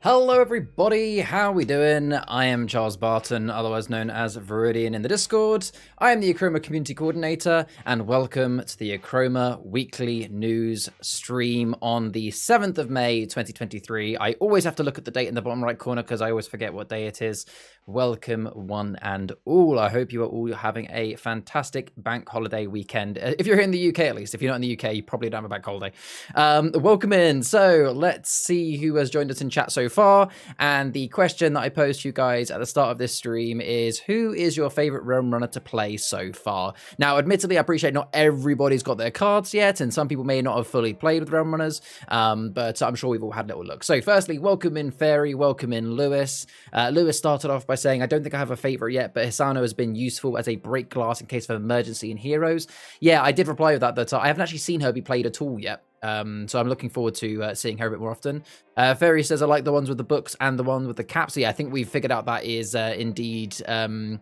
Hello everybody, how we doing? I am Charles Barton, otherwise known as Viridian in the Discord. I am the Achroma Community Coordinator, and welcome to the Achroma Weekly News stream on the 7th of May 2023. I always have to look at the date in the bottom right corner because I always forget what day it is. Welcome one and all. I hope you are all having a fantastic bank holiday weekend. If you're here in the UK at least. If you're not in the UK, you probably don't have a bank holiday. Welcome in. So let's see who has joined us in chat so far. And the question that I posed to you guys at the start of this stream is, who is your favorite Realm Runner to play so far? Now, admittedly, I appreciate not everybody's got their cards yet, and some people may not have fully played with Realm Runners, but I'm sure we've all had a little look. So firstly, welcome in Fairy, welcome in Lewis. Lewis started off by saying, I don't think I have a favorite yet, but Hisano has been useful as a break glass in case of emergency in Heroes. Yeah, I did reply with that I haven't actually seen her be played at all yet. So I'm looking forward to seeing her a bit more often. Fairy says, I like the ones with the books and the one with the caps. So yeah, I think we've figured out that is indeed Yana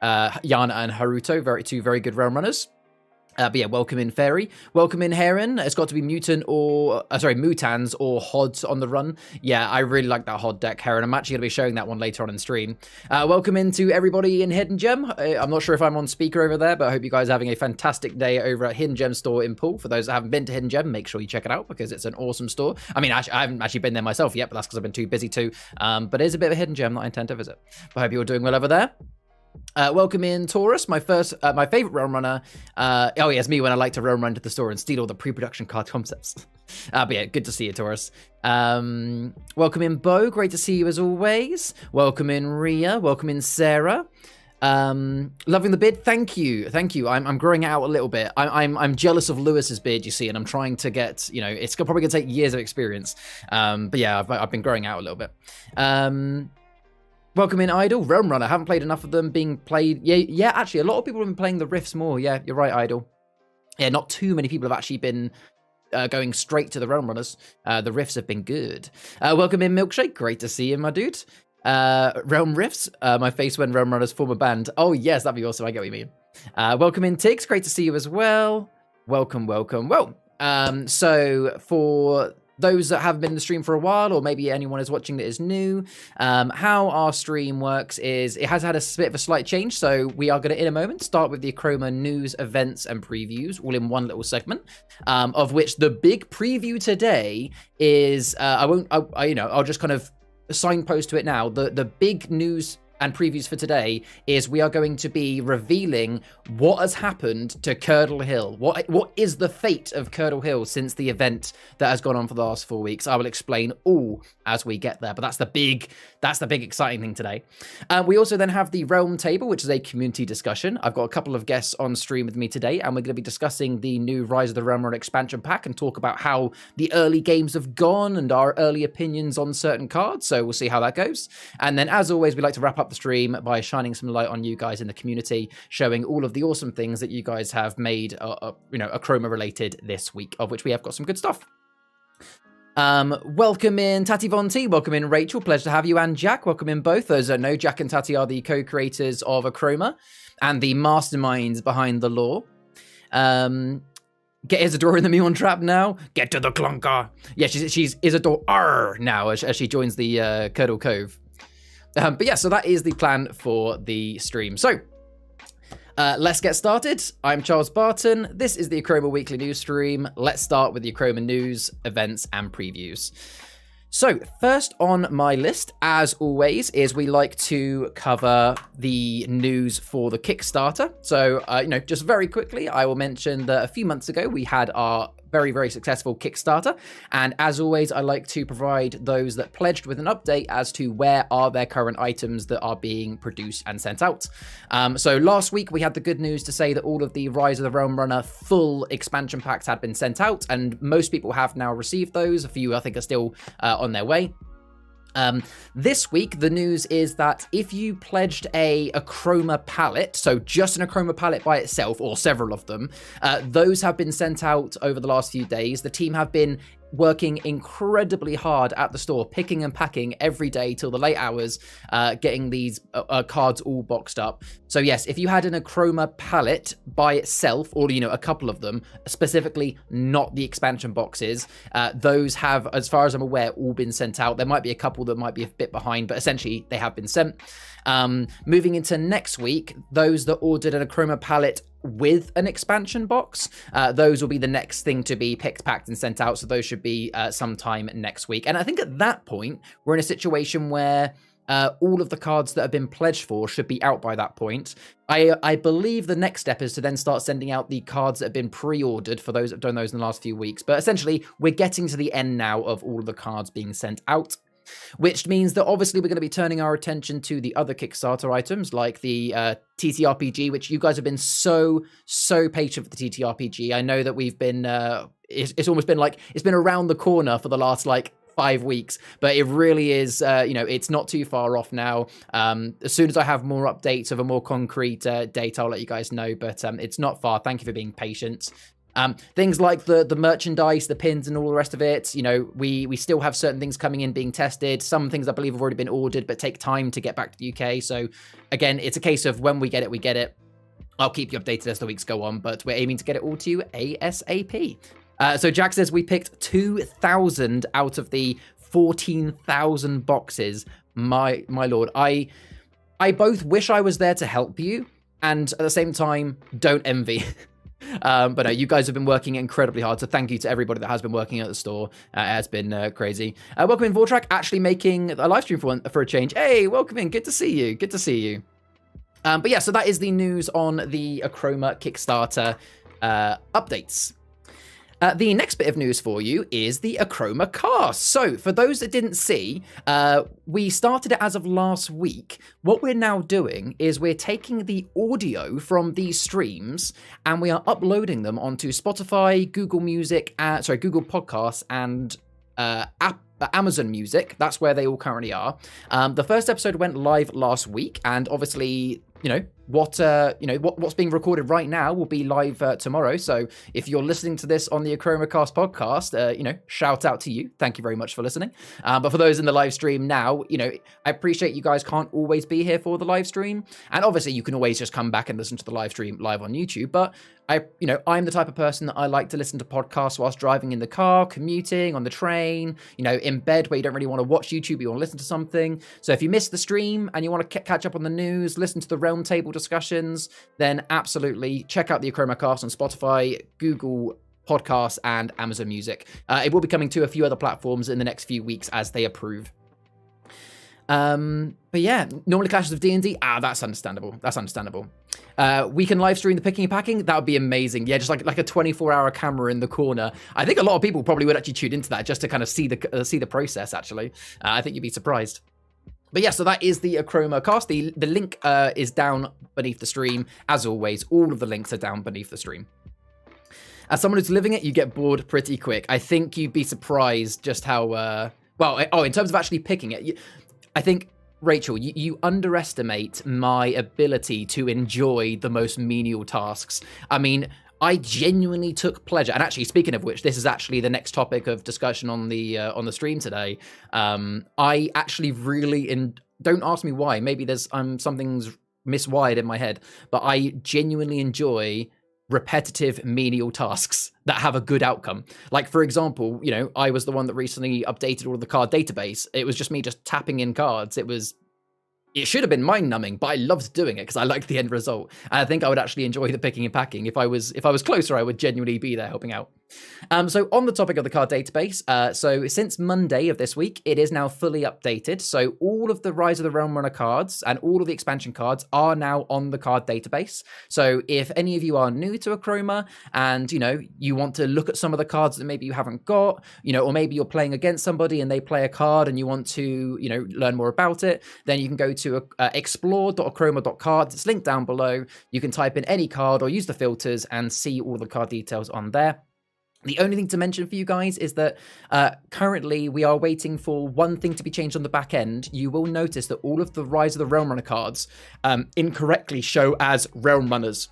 and Haruto, two very good Realm Runners. But yeah, welcome in Fairy. Welcome in Heron. It's got to be Mutans or Hods on the run. Yeah, I really like that Hod deck, Heron. I'm actually going to be showing that one later on in stream. Welcome in to everybody in Hidden Gem. I'm not sure if I'm on speaker over there, but I hope you guys are having a fantastic day over at Hidden Gem store in Poole. For those that haven't been to Hidden Gem, make sure you check it out because it's an awesome store. I mean, I haven't actually been there myself yet, but that's because I've been too busy to. But it is a bit of a hidden gem that I intend to visit. But I hope you're doing well over there. Welcome in Taurus, my favorite Realm Runner. Oh yeah, it's me when I like to Realm Run to the store and steal all the pre-production card concepts. But yeah, good to see you, Taurus. Welcome in Bo, great to see you as always. Welcome in Ria, welcome in Sarah. Loving the beard, thank you. I'm growing it out a little bit. I'm jealous of Lewis's beard, you see, and I'm trying to get, it's probably gonna take years of experience. But yeah, I've been growing out a little bit. Welcome in Idol, Realm Runner. Haven't played enough of them being played. Yeah, actually, a lot of people have been playing the Rifts more. Yeah, you're right, Idol. Yeah, not too many people have actually been going straight to the Realm Runners. The Rifts have been good. Welcome in Milkshake. Great to see you, my dude. Realm Rifts. My face when Realm Runners form a band. Oh, yes, that'd be awesome. I get what you mean. Welcome in Tiggs. Great to see you as well. Welcome. Well, so for those that haven't been in the stream for a while, or maybe anyone is watching that is new, how our stream works is it has had a bit of a slight change. So we are going to, in a moment, start with the Achroma news, events, and previews, all in one little segment. Of which the big preview today is I'll just kind of signpost to it now. The big news and previews for today is we are going to be revealing what has happened to Curdle Hill. What is the fate of Curdle Hill since the event that has gone on for the last 4 weeks? I will explain all as we get there, but that's the big exciting thing today. We also then have the Realm Table, which is a community discussion. I've got a couple of guests on stream with me today, and we're going to be discussing the new Rise of the Realm Runner expansion pack and talk about how the early games have gone and our early opinions on certain cards. So we'll see how that goes. And then, as always, we like to wrap up the stream by shining some light on you guys in the community, showing all of the awesome things that you guys have made, Achroma related this week, of which we have got some good stuff. Welcome in Tati Von T, welcome in Rachel, pleasure to have you, and Jack, welcome in both. Those that know, Jack and Tati are the co-creators of Achroma and the masterminds behind the lore. Get Isadora in the Muon Trap now. Get to the clunker. Yeah, she's Isadora now as she joins the Curdle Cove. But yeah, so that is the plan for the stream. So let's get started. I'm Charles Barton. This is the Achroma Weekly News stream. Let's start with the Achroma news, events, and previews. So first on my list, as always, is we like to cover the news for the Kickstarter. So, just very quickly, I will mention that a few months ago, we had our very, very successful Kickstarter. And as always, I like to provide those that pledged with an update as to where are their current items that are being produced and sent out. So last week, we had the good news to say that all of the Rise of the Realm Runner full expansion packs had been sent out, and most people have now received those. A few, I think, are still on their way. This week, the news is that if you pledged a Achroma palette, so just an Achroma palette by itself, or several of them, those have been sent out over the last few days. The team have been working incredibly hard at the store, picking and packing every day till the late hours, getting these cards all boxed up. So yes, if you had an Achroma palette by itself, or a couple of them, specifically not the expansion boxes, those have, as far as I'm aware, all been sent out. There might be a couple that might be a bit behind, but essentially they have been sent. Moving into next week, those that ordered an Achroma palette with an expansion box, those will be the next thing to be picked, packed, and sent out. So those should be sometime next week. And I think at that point, we're in a situation where all of the cards that have been pledged for should be out by that point. I believe the next step is to then start sending out the cards that have been pre-ordered for those that have done those in the last few weeks. But essentially, we're getting to the end now of all of the cards being sent out, which means that obviously we're going to be turning our attention to the other Kickstarter items like the TTRPG, which you guys have been so patient for the TTRPG. I know that we've been, it's almost been like, it's been around the corner for the last 5 weeks, but it really is, it's not too far off now. As soon as I have more updates of a more concrete date, I'll let you guys know, but it's not far. Thank you for being patient. Things like the merchandise, the pins, and all the rest of it, we still have certain things coming in being tested. Some things I believe have already been ordered, but take time to get back to the UK. So again, it's a case of when we get it, we get it. I'll keep you updated as the weeks go on, but we're aiming to get it all to you ASAP. So Jack says we picked 2,000 out of the 14,000 boxes. My lord, I both wish I was there to help you, and at the same time, don't envy. But no, you guys have been working incredibly hard, so thank you to everybody that has been working at the store. It has been crazy. Welcome in, Vortrack, actually making a live stream for a change. Hey, welcome in, good to see you, good to see you. But yeah, so that is the news on the Achroma Kickstarter updates. The next bit of news for you is the AchromaCast. So, for those that didn't see, we started it as of last week. What we're now doing is we're taking the audio from these streams and we are uploading them onto Spotify, Google Music, Google Podcasts, and Amazon Music. That's where they all currently are. The first episode went live last week, and obviously, what's being recorded right now will be live tomorrow. So if you're listening to this on the AchromaCast podcast, shout out to you. Thank you very much for listening. But for those in the live stream now, I appreciate you guys can't always be here for the live stream. And obviously you can always just come back and listen to the live stream live on YouTube. But I'm the type of person that I like to listen to podcasts whilst driving in the car, commuting, on the train, in bed where you don't really want to watch YouTube, you want to listen to something. So if you missed the stream and you want to catch up on the news, listen to the round table discussions, then absolutely check out the AchromaCast on Spotify, Google Podcasts, and Amazon Music. It will be coming to a few other platforms in the next few weeks as they approve. But yeah, normally clashes of D&D. That's understandable. That's understandable. We can live stream the picking and packing. That would be amazing. Yeah, just like a 24-hour camera in the corner. I think a lot of people probably would actually tune into that just to kind of see the process. Actually, I think you'd be surprised. But yeah, so that is the AchromaCast. The link is down beneath the stream. As always, all of the links are down beneath the stream. As someone who's living it, you get bored pretty quick. I think you'd be surprised just how in terms of actually picking it. I think, Rachel, you underestimate my ability to enjoy the most menial tasks. I mean, I genuinely took pleasure. And actually, speaking of which, this is actually the next topic of discussion on the stream today. I actually really, don't ask me why. Maybe there's something's miswired in my head, but I genuinely enjoy repetitive menial tasks that have a good outcome. Like, for example, I was the one that recently updated all of the card database. It was just me just tapping in cards. It should have been mind-numbing, but I loved doing it because I liked the end result. And I think I would actually enjoy the picking and packing. If I was closer, I would genuinely be there helping out. So on the topic of the card database, so since Monday of this week, it is now fully updated. So all of the Rise of the Realm Runner cards and all of the expansion cards are now on the card database. So if any of you are new to Achroma and, you want to look at some of the cards that maybe you haven't got, or maybe you're playing against somebody and they play a card and you want to, learn more about it, then you can go to explore.achroma.cards. It's linked down below. You can type in any card or use the filters and see all the card details on there. The only thing to mention for you guys is that currently we are waiting for one thing to be changed on the back end. You will notice that all of the Rise of the Realm Runner cards incorrectly show as Realm Runners.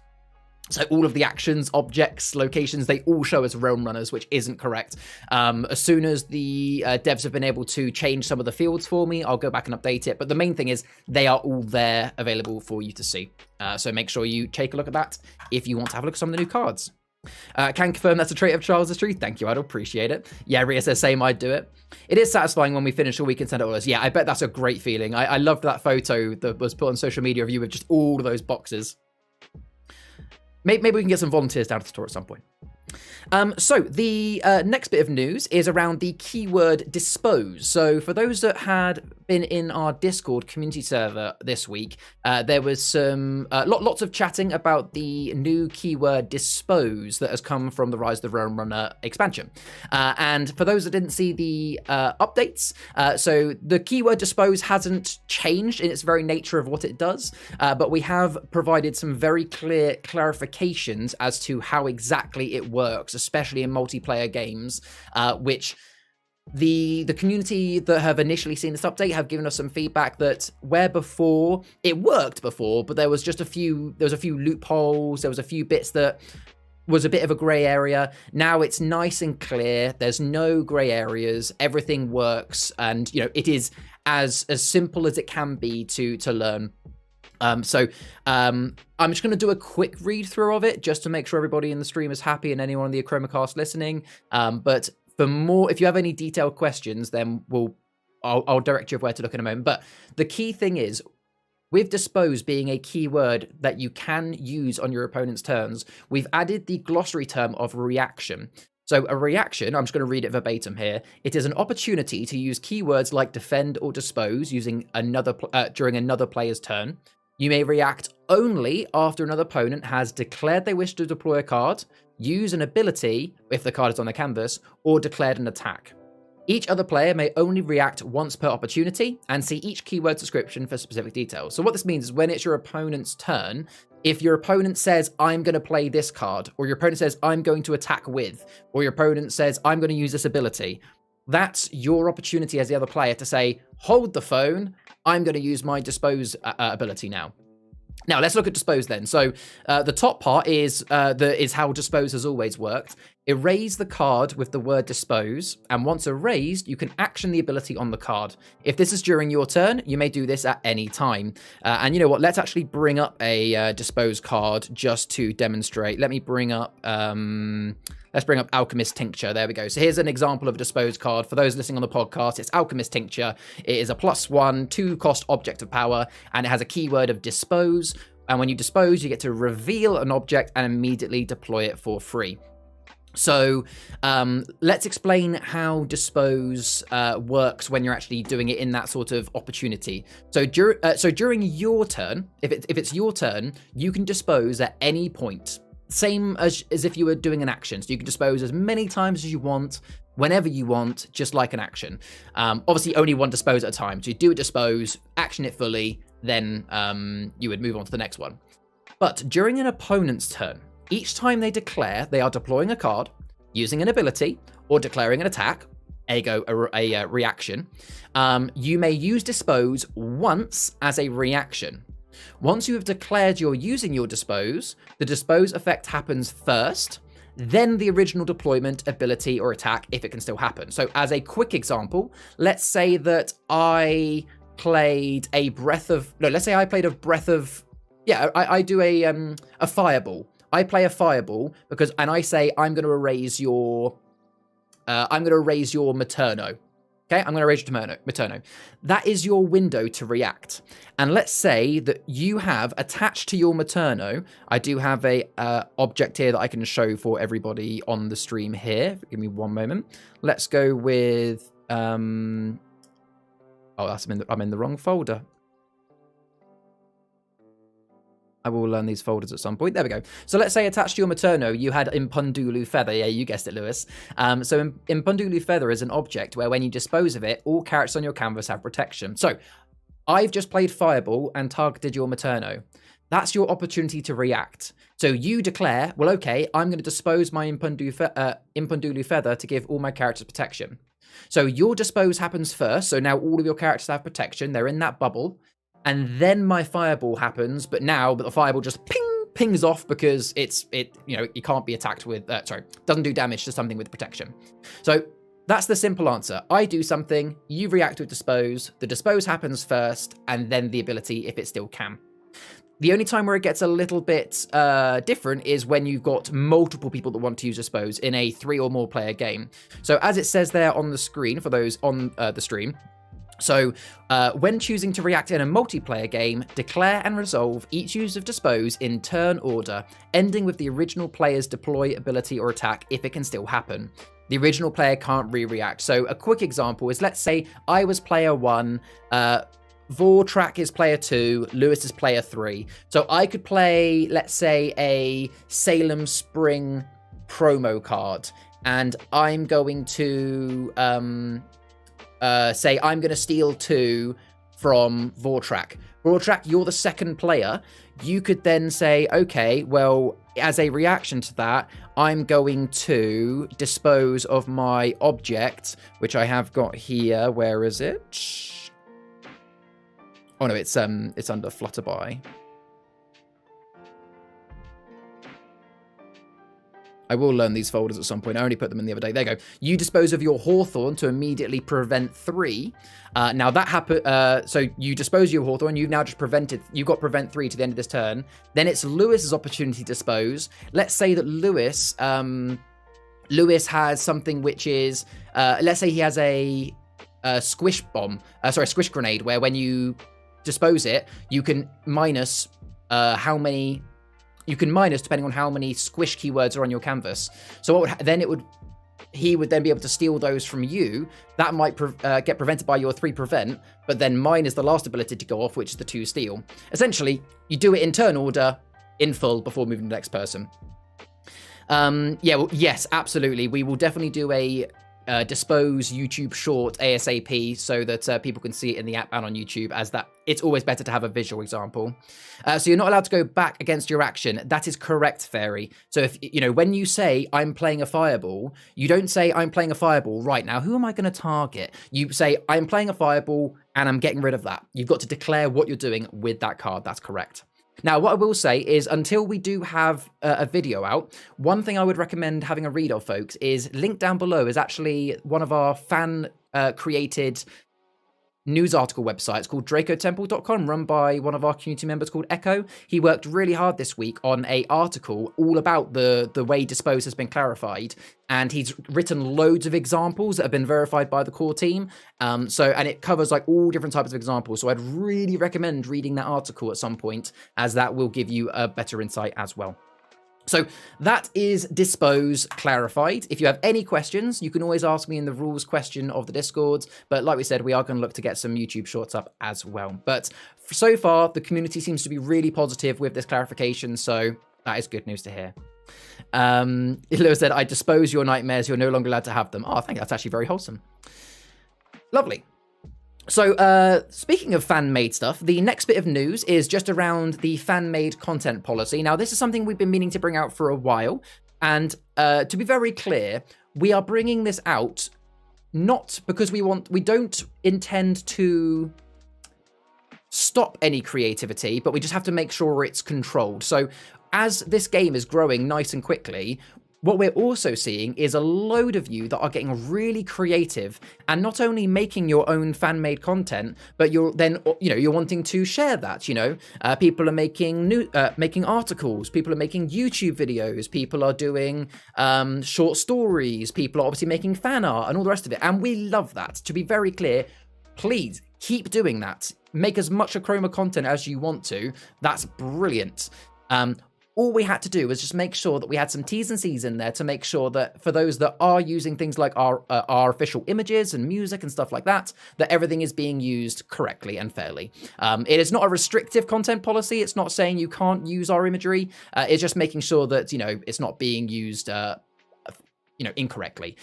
So all of the actions, objects, locations, they all show as realm runners, which isn't correct. As soon as the devs have been able to change some of the fields for me, I'll go back and update it. But the main thing is they are all there available for you to see. So make sure you take a look at that if you want to have a look at some of the new cards. Can confirm that's a trait of Charles' Tree. Thank you, I'd appreciate it. Yeah, Ria says, same, I'd do it. It is satisfying when we finish a week and send it all us. Yeah, I bet that's a great feeling. I loved that photo that was put on social media of you with just all of those boxes. Maybe we can get some volunteers down to the store at some point. So the next bit of news is around the keyword dispose. So for those that had been in our Discord community server this week, there was some lots of chatting about the new keyword dispose that has come from the Rise of the Realm Runner expansion. And for those that didn't see the updates, so the keyword dispose hasn't changed in its very nature of what it does, but we have provided some very clear clarifications as to how exactly it works, especially in multiplayer games, which the community that have initially seen this update have given us some feedback that where before it worked before, but there was a few loopholes, there was a few bits that was a bit of a grey area. Now it's nice and clear. There's no grey areas. Everything works, and it is as simple as it can be to learn. I'm just going to do a quick read through of it just to make sure everybody in the stream is happy and anyone on the AchromaCast listening. But for more, if you have any detailed questions, then I'll direct you of where to look in a moment. But the key thing is, with Dispose being a keyword that you can use on your opponent's turns, we've added the glossary term of reaction. So a reaction, I'm just going to read it verbatim here. It is an opportunity to use keywords like defend or dispose using during another player's turn. You may react only after another opponent has declared they wish to deploy a card, use an ability if the card is on the canvas, or declared an attack. Each other player may only react once per opportunity, and see each keyword description for specific details. So what this means is when it's your opponent's turn, if your opponent says, I'm going to play this card, or your opponent says, I'm going to attack with, or your opponent says, I'm going to use this ability, that's your opportunity as the other player to say, hold the phone, I'm going to use my Dispose ability now. Now, let's look at Dispose then. So the top part is how Dispose has always worked. Erase the card with the word Dispose, and once erased, you can action the ability on the card. If this is during your turn, you may do this at any time. And you know what? Let's actually bring up a Dispose card just to demonstrate. Let me bring up... let's bring up Alchemist Tincture. There we go. So here's an example of a Dispose card. For those listening on the podcast, it's Alchemist Tincture. It is a +1, 2-cost object of power, and it has a keyword of Dispose. And when you dispose, you get to reveal an object and immediately deploy it for free. So let's explain how Dispose works when you're actually doing it in that sort of opportunity. So during your turn, if it's your turn, you can dispose at any point. Same as if you were doing an action. So you can dispose as many times as you want, whenever you want, just like an action. Obviously, only one dispose at a time. So you do a dispose, action it fully, then you would move on to the next one. But during an opponent's turn, each time they declare they are deploying a card, using an ability, or declaring an attack, ergo a reaction, you may use Dispose once as a reaction. Once you have declared you're using your Dispose, the Dispose effect happens first, then the original deployment, ability, or attack, if it can still happen. So as a quick example, let's say that I played a Breath of... No, let's say I played a Breath of... Yeah, I do a Fireball. I play a Fireball and I say I'm going to erase your Materno. Okay, I'm going to erase your Materno. That is your window to react. And let's say that you have attached to your Materno. I do have a object here that I can show for everybody on the stream here. Give me one moment. Let's go with oh, I'm in the wrong folder. I will learn these folders at some point. There we go. So let's say attached to your Materno, you had Impundulu Feather. Yeah, you guessed it, Lewis. So Impundulu Feather is an object where when you dispose of it, all characters on your canvas have protection. So I've just played Fireball and targeted your Materno. That's your opportunity to react. So you declare, well, okay, I'm going to dispose my Impundulu Feather to give all my characters protection. So your dispose happens first. So now all of your characters have protection. They're in that bubble. And then my Fireball happens, but the Fireball just ping, pings off because you can't be attacked with, doesn't do damage to something with protection. So that's the simple answer. I do something, you react with Dispose, the Dispose happens first, and then the ability if it still can. The only time where it gets a little bit different is when you've got multiple people that want to use Dispose in a 3 or more player game. So as it says there on the screen for those on the stream, so when choosing to react in a multiplayer game, declare and resolve each use of Dispose in turn order, ending with the original player's deploy ability or attack if it can still happen. The original player can't re-react. So a quick example is, let's say I was player 1, Vortrack is player 2, Lewis is player 3. So I could play, let's say, a Salem Spring promo card, and I'm going to say I'm going to steal 2 from Vortrack. Vortrack, you're the second player. You could then say, okay, well, as a reaction to that, I'm going to dispose of my object, which I have got here. Where is it? Oh no, it's under Flutterby. I will learn these folders at some point. I only put them in the other day. There you go. You dispose of your Hawthorn to immediately prevent 3. Now that happened. So you dispose of your Hawthorn. You've now just prevented. You've got prevent 3 to the end of this turn. Then it's Lewis's opportunity to dispose. Let's say that Lewis has something which is. Let's say he has a squish bomb. Squish grenade, where when you dispose it, you can minus how many. You can minus depending on how many squish keywords are on your canvas. So he would then be able to steal those from you. That might get prevented by your 3 prevent, but then mine is the last ability to go off, which is the 2 steal. Essentially, you do it in turn order, in full, before moving to the next person. Yes, absolutely. We will definitely do a Dispose YouTube short ASAP so that people can see it in the app and on YouTube, as that it's always better to have a visual example. So you're not allowed to go back against your action. That is correct, Fairy. So if when you say I'm playing a fireball, you don't say I'm playing a fireball right now. Who am I going to target? You say I'm playing a fireball and I'm getting rid of that. You've got to declare what you're doing with that card. That's correct. Now, what I will say is, until we do have a video out, one thing I would recommend having a read of, folks, is linked down below is actually one of our fan-created news article websites called dracotemple.com, run by one of our community members called Echo. He worked really hard this week on an article all about the way Dispose has been clarified, and he's written loads of examples that have been verified by the core team. And it covers like all different types of examples. So I'd really recommend reading that article at some point, as that will give you a better insight as well. So that is Dispose clarified. If you have any questions, you can always ask me in the rules question of the Discord. But like we said, we are going to look to get some YouTube shorts up as well. But so far, the community seems to be really positive with this clarification. So that is good news to hear. Lewis said, I dispose your nightmares. You're no longer allowed to have them. Oh, I think that's actually very wholesome. Lovely. So, speaking of fan-made stuff, the next bit of news is just around the fan-made content policy. Now, this is something we've been meaning to bring out for a while, and to be very clear, we are bringing this out not because we don't intend to stop any creativity, but we just have to make sure it's controlled. So, as this game is growing nice and quickly, what we're also seeing is a load of you that are getting really creative and not only making your own fan-made content, but you're wanting to share that. People are making articles, people are making YouTube videos, people are doing short stories, people are obviously making fan art and all the rest of it. And we love that. To be very clear, please keep doing that. Make as much Achroma content as you want to. That's brilliant. All we had to do was just make sure that we had some T's and C's in there to make sure that for those that are using things like our official images and music and stuff like that, that everything is being used correctly and fairly. It is not a restrictive content policy. It's not saying you can't use our imagery. It's just making sure that, it's not being used incorrectly.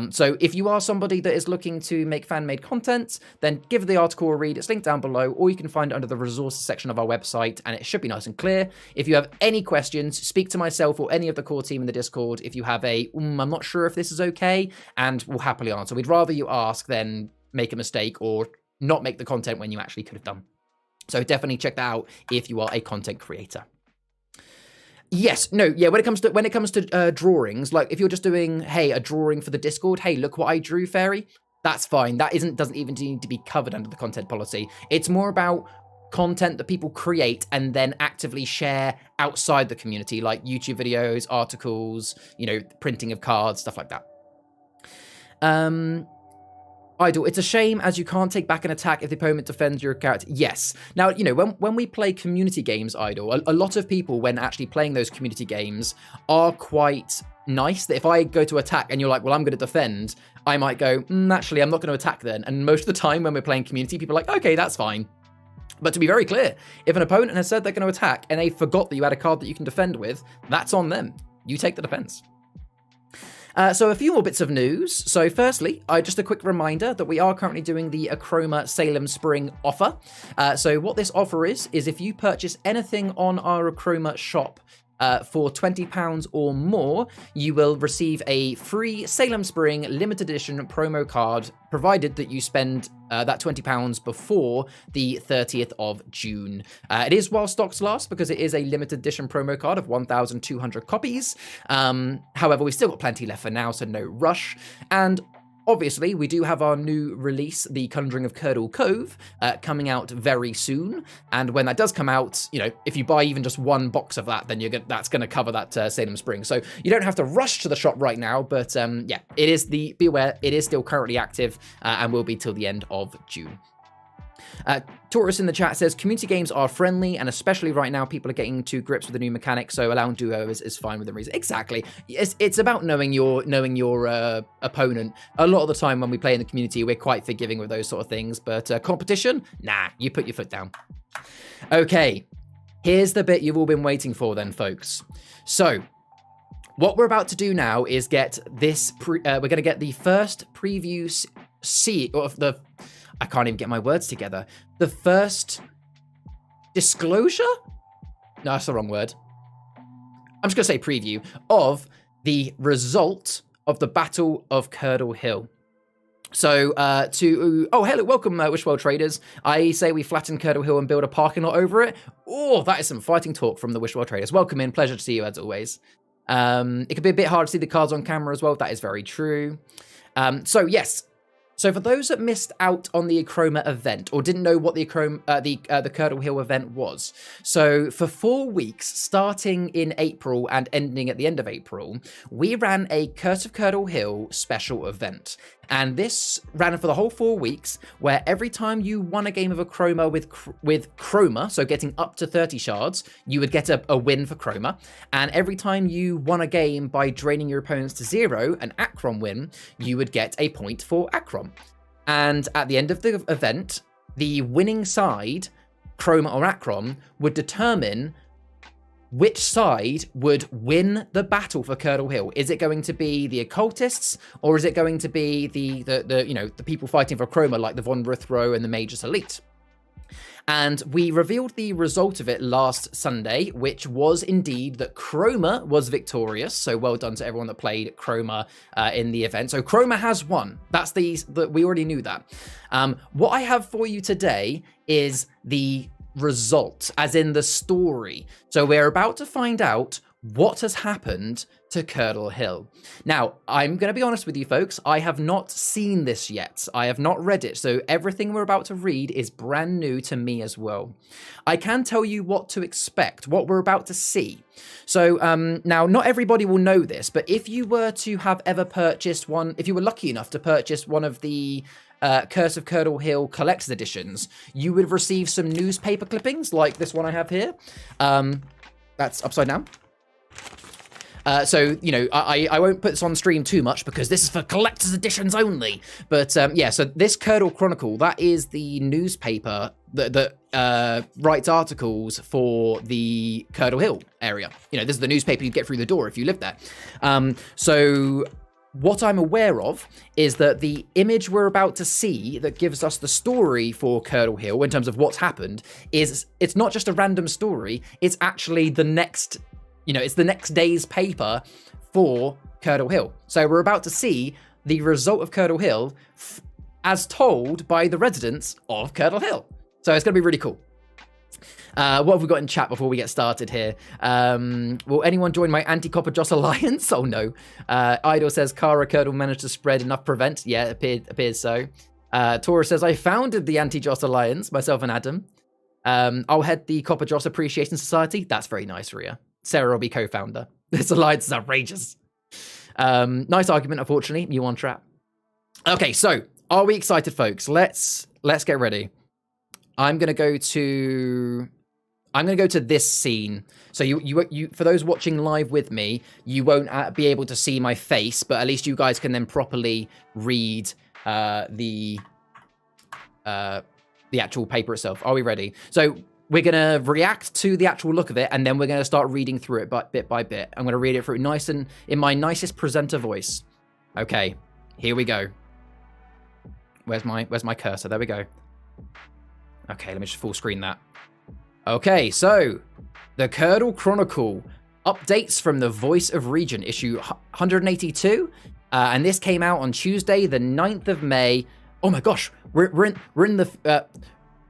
So if you are somebody that is looking to make fan-made content, then give the article a read. It's linked down below, or you can find it under the resources section of our website, and it should be nice and clear. If you have any questions, speak to myself or any of the core team in the Discord. If you have I'm not sure if this is okay, and we'll happily answer. We'd rather you ask than make a mistake or not make the content when you actually could have done. So definitely check that out if you are a content creator. Yes, no, yeah. When it comes to drawings, like if you're just doing, hey, a drawing for the Discord, hey, look what I drew, fairy. That's fine. That doesn't even need to be covered under the content policy. It's more about content that people create and then actively share outside the community, like YouTube videos, articles, printing of cards, stuff like that. Idle. It's a shame as you can't take back an attack if the opponent defends your character. Yes. Now, when we play community games, Idle, a lot of people, when actually playing those community games, are quite nice. That if I go to attack and you're like, well, I'm going to defend, I might go, actually, I'm not going to attack then. And most of the time when we're playing community, people are like, okay, that's fine. But to be very clear, if an opponent has said they're going to attack and they forgot that you had a card that you can defend with, that's on them. You take the defense. So a few more bits of news. So firstly, just a quick reminder that we are currently doing the Achroma Salem Spring offer. So what this offer is if you purchase anything on our Achroma shop for £20 or more, you will receive a free Salem Spring limited edition promo card, provided that you spend that £20 before the 30th of June. It is while stocks last, because it is a limited edition promo card of 1,200 copies. However, we've still got plenty left for now, so no rush. And obviously, we do have our new release, The Conjuring of Curdle Cove, coming out very soon. And when that does come out, if you buy even just one box of that, then that's going to cover that Salem Spring. So you don't have to rush to the shop right now, but yeah, be aware, it is still currently active and will be till the end of June. Taurus in the chat says, community games are friendly, and especially right now, people are getting to grips with the new mechanics, so allowing duo is fine with the reason. Exactly. It's about knowing your opponent. A lot of the time when we play in the community, we're quite forgiving with those sort of things, but competition? Nah, you put your foot down. Okay, here's the bit you've all been waiting for then, folks. So, what we're about to do now is get this, we're going to get the first preview of the... I can't even get my words together. The first disclosure? No, that's the wrong word. I'm just going to say preview of the result of the Battle of Curdle Hill. So, hello, welcome, Wishwell Traders. I say we flatten Curdle Hill and build a parking lot over it. Oh, that is some fighting talk from the Wishwell Traders. Welcome in, pleasure to see you as always. It could be a bit hard to see the cards on camera as well. That is very true. So, yes. So for those that missed out on the Achroma event or didn't know what the Curdle Hill event was, so for 4 weeks, starting in April and ending at the end of April, we ran a Curse of Curdle Hill special event. And this ran for the whole 4 weeks, where every time you won a game of Achroma with Chroma, so getting up to 30 shards, you would get a win for Chroma. And every time you won a game by draining your opponents to 0, an Achrom win, you would get a point for Achrom. And at the end of the event, the winning side, Chroma or Achrom, would determine which side would win the battle for Curdle Hill. Is it going to be the occultists, or is it going to be the people fighting for Chroma, like the Von Ruthro and the Magus Elite? And we revealed the result of it last Sunday, which was indeed that Chroma was victorious. So well done to everyone that played Chroma in the event. So Chroma has won. That's we already knew that. What I have for you today is the result, as in the story. So we're about to find out what has happened to Curdle Hill. Now, I'm going to be honest with you folks, I have not seen this yet. I have not read it, so everything we're about to read is brand new to me as well. I can tell you what to expect, what we're about to see. So now, not everybody will know this, but if you were to have ever purchased one, if you were lucky enough to purchase one of the Curse of Curdle Hill collector's editions, you would receive some newspaper clippings like this one I have here. That's upside down. So, I won't put this on stream too much because this is for collector's editions only. But yeah, so this Curdle Chronicle, that is the newspaper that writes articles for the Curdle Hill area. This is the newspaper you'd get through the door if you lived there. So what I'm aware of is that the image we're about to see that gives us the story for Curdle Hill in terms of what's happened it's not just a random story, it's actually the next, it's the next day's paper for Curdle Hill. So we're about to see the result of Curdle Hill as told by the residents of Curdle Hill. So it's going to be really cool. What have we got in chat before we get started here? Will anyone join my anti-Copper Joss alliance? Oh no. Idol says Kara Curdle managed to spread enough prevent. Yeah, appears so. Tora says I founded the anti-Joss alliance, myself and Adam. I'll head the Copper Joss Appreciation Society. That's very nice, Ria. Sarah will be co-founder. This alliance is outrageous. Nice argument, unfortunately. You on trap. Okay, so are we excited, folks? Let's get ready. I'm gonna go to this scene. So you for those watching live with me, you won't be able to see my face, but at least you guys can then properly read the actual paper itself. Are we ready? So we're gonna react to the actual look of it, and then we're gonna start reading through it bit by bit. I'm gonna read it through nice and in my nicest presenter voice. Okay, here we go. Where's my cursor? There we go. Okay, let me just full screen that. Okay, so the Curdle Chronicle updates from the Voice of Region, issue 182, and this came out on Tuesday, the 9th of May. Oh my gosh, we're in the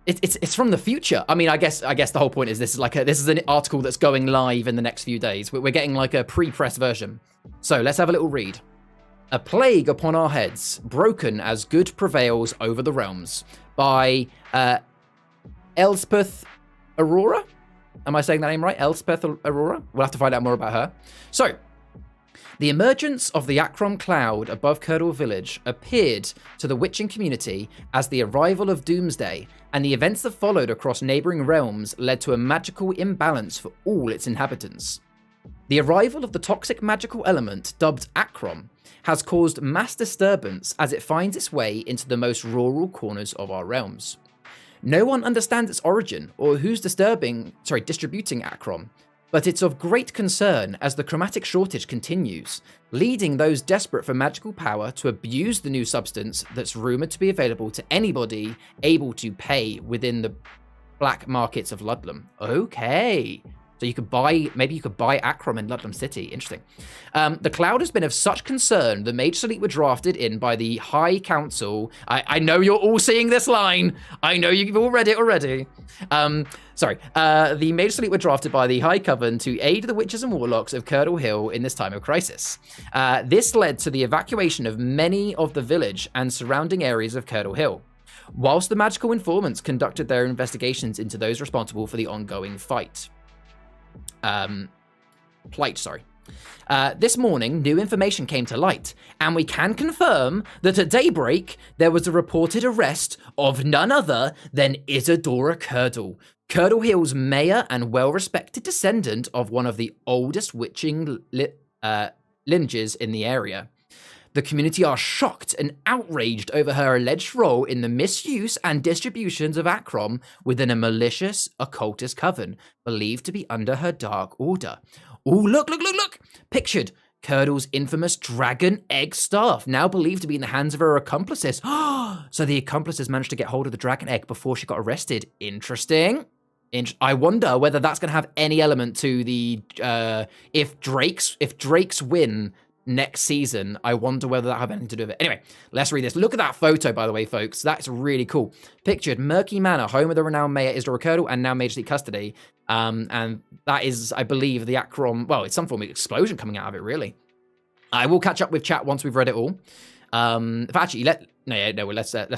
it's from the future. I mean, I guess the whole point is this is an article that's going live in the next few days. We're getting like a pre-press version. So let's have a little read. A plague upon our heads, broken as good prevails over the realms, by Elspeth Aurora? Am I saying that name right? Elspeth Aurora? We'll have to find out more about her. So, the emergence of the Achrom cloud above Curdle village appeared to the witching community as the arrival of Doomsday, and the events that followed across neighbouring realms led to a magical imbalance for all its inhabitants. The arrival of the toxic magical element dubbed Achrom has caused mass disturbance as it finds its way into the most rural corners of our realms. No one understands its origin or who's distributing Achrom, but it's of great concern as the chromatic shortage continues, leading those desperate for magical power to abuse the new substance that's rumoured to be available to anybody able to pay within the black markets of Ludlam. Okay. So maybe you could buy Achrom in Ludlam City. Interesting. The cloud has been of such concern, the Mage Elite were drafted in by the High Council. I know you're all seeing this line. I know you've all read it already. The Mage Elite were drafted by the High Coven to aid the witches and warlocks of Curdle Hill in this time of crisis. This led to the evacuation of many of the village and surrounding areas of Curdle Hill, whilst the magical informants conducted their investigations into those responsible for the ongoing fight. This morning, new information came to light, and we can confirm that at daybreak, there was a reported arrest of none other than Isadora Curdle, Curdle Hill's mayor and well-respected descendant of one of the oldest witching lineages in the area. The community are shocked and outraged over her alleged role in the misuse and distributions of Achrom within a malicious occultist coven, believed to be under her dark order. Oh, look! Pictured, Curdle's infamous dragon egg staff, now believed to be in the hands of her accomplices. So the accomplices managed to get hold of the dragon egg before she got arrested. Interesting. I wonder whether that's going to have any element to the if Drakes win next season. I wonder whether that have anything to do with it. Anyway, let's read this. Look at that photo, by the way, folks. That's really cool. Pictured, Murky Manor, home of the renowned mayor Isadora Curdle, and now Mage Elite custody. And that is, I believe, the Achrom. Well, it's some form of explosion coming out of it, really. I will catch up with chat once we've read it all. Let's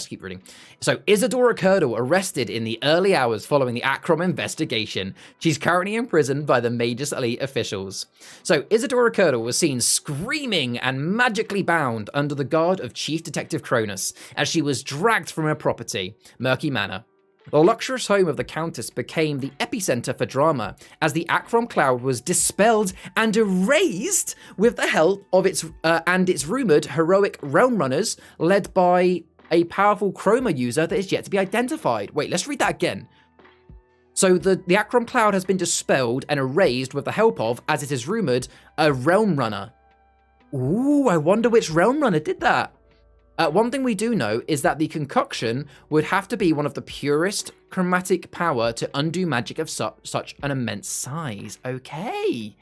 keep reading. So, Isadora Curdle arrested in the early hours following the Achrom investigation. She's currently imprisoned by the Mages Elite officials. So, Isadora Curdle was seen screaming and magically bound under the guard of Chief Detective Cronus as she was dragged from her property, Murky Manor. The luxurious home of the Countess became the epicenter for drama as the Achrom cloud was dispelled and erased with the help of its rumored heroic realm runners led by a powerful Chroma user that is yet to be identified. Wait, let's read that again. So the Achrom cloud has been dispelled and erased with the help of, as it is rumored, a realm runner. Ooh, I wonder which realm runner did that. One thing we do know is that the concoction would have to be one of the purest chromatic power to undo magic of such an immense size. Okay.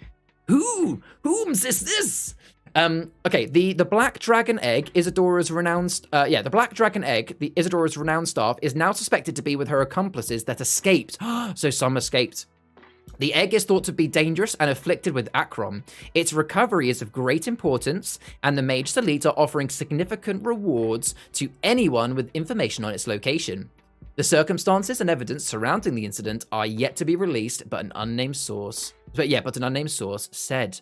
Whom's is this? Okay, the black dragon egg, Isadora's renowned... the black dragon egg, the Isadora's renowned staff, is now suspected to be with her accomplices that escaped. So some escaped. The egg is thought to be dangerous and afflicted with Achrom. Its recovery is of great importance, and the Mage's Elite are offering significant rewards to anyone with information on its location. The circumstances and evidence surrounding the incident are yet to be released, but an unnamed source said.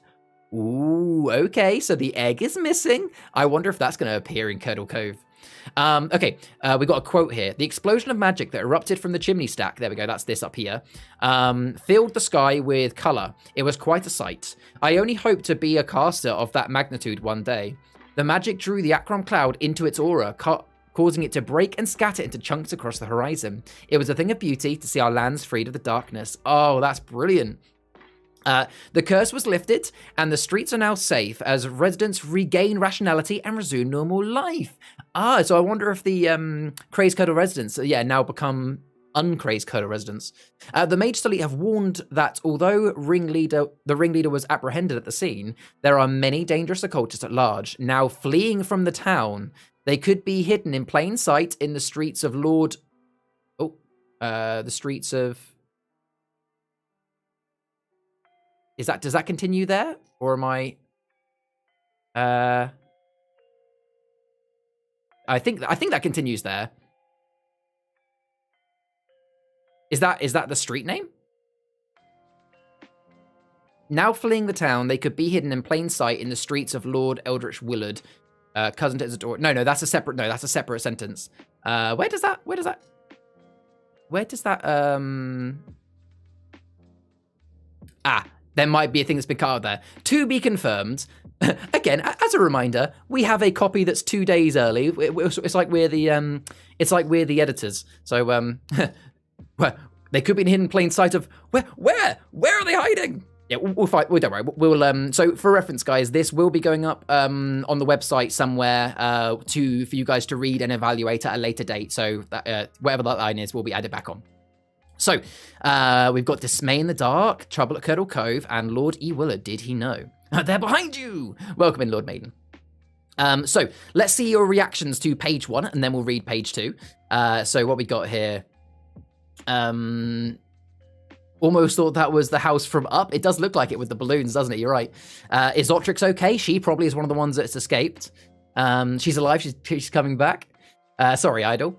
Ooh, okay, so the egg is missing. I wonder if that's going to appear in Curdle Cove. We got a quote here. The explosion of magic that erupted from the chimney stack, there we go, that's this up here, filled the sky with colour. It was quite a sight. I only hope to be a caster of that magnitude one day. The magic drew the Achrom cloud into its aura, causing it to break and scatter into chunks across the horizon. It was a thing of beauty to see our lands freed of the darkness. Oh, that's brilliant. The curse was lifted, and the streets are now safe as residents regain rationality and resume normal life. So I wonder if the crazed Curdle residents, now become uncrazed Curdle residents. The Mage's Elite have warned that although the ringleader was apprehended at the scene, there are many dangerous occultists at large, now fleeing from the town. They could be hidden in plain sight in the streets of Does that continue there? Or am I... I think that continues there. Is that the street name? Now fleeing the town, they could be hidden in plain sight in the streets of Lord Eldritch Willard, cousin to Isadora. No, that's a separate sentence. Where does that there might be a thing that's been cut out there. To be confirmed. Again, as a reminder, we have a copy that's 2 days early. It's like we're the editors. So well, they could be in hidden plain sight of where are they hiding? Yeah, we'll fight. Well, don't worry. We'll so for reference, guys, this will be going up on the website somewhere for you guys to read and evaluate at a later date. So that, whatever that line is, will be added back on. So, we've got Dismay in the Dark, Trouble at Curdle Cove, and Lord E. Willard, did he know? They're behind you! Welcome in, Lord Maiden. So, let's see your reactions to page 1, and then we'll read page 2. So, what we got here... almost thought that was the house from Up. It does look like it with the balloons, doesn't it? You're right. Is Otrix okay? She probably is one of the ones that's escaped. She's alive. She's coming back. Sorry, Idol.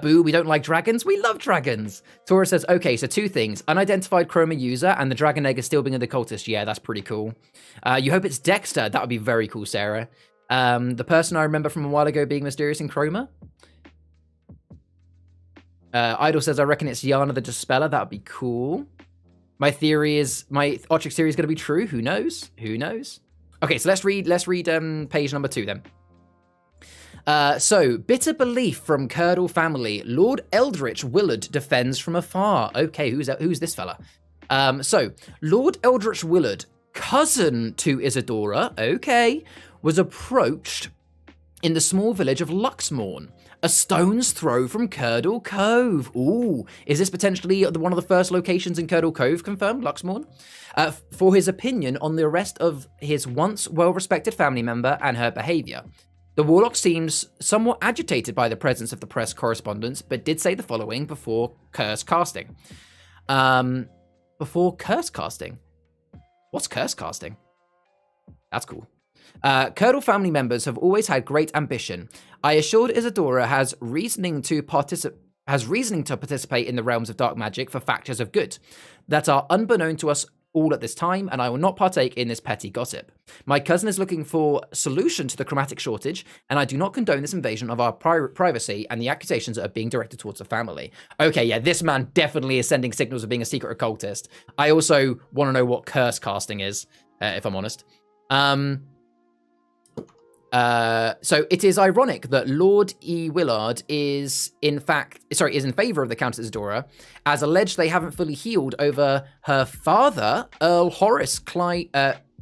Boo, we don't like dragons. We love dragons. Tora says, okay, so 2 things. Unidentified Chroma user and the dragon egg is still being the cultist. Yeah, that's pretty cool. You hope it's Dexter. That would be very cool, Sarah. The person I remember from a while ago being mysterious in Chroma. Idol says, I reckon it's Yana the Dispeller. That would be cool. My Otrix theory is going to be true. Who knows? Who knows? Okay, so let's read page number 2 then. So, bitter belief from Curdle family. Lord Eldritch Willard defends from afar. Okay, who's this fella? So, Lord Eldritch Willard, cousin to Isadora, okay, was approached in the small village of Luxmorn, a stone's throw from Curdle Cove. Ooh, is this potentially one of the first locations in Curdle Cove confirmed, Luxmorn? For his opinion on the arrest of his once well-respected family member and her behaviour. The warlock seems somewhat agitated by the presence of the press correspondence, but did say the following before curse casting. Before curse casting? What's curse casting? That's cool. Curdle family members have always had great ambition. I assured Isadora has reasoning to participate in the realms of dark magic for factors of good that are unbeknown to us all at this time, and I will not partake in this petty gossip. My cousin is looking for solution to the chromatic shortage, and I do not condone this invasion of our privacy and the accusations that are being directed towards the family. Okay, yeah, this man definitely is sending signals of being a secret occultist. I also want to know what curse casting is, if I'm honest. So it is ironic that Lord E. Willard is in favour of the Countess Isadora, as alleged they haven't fully healed over her father, Earl Horace Clyde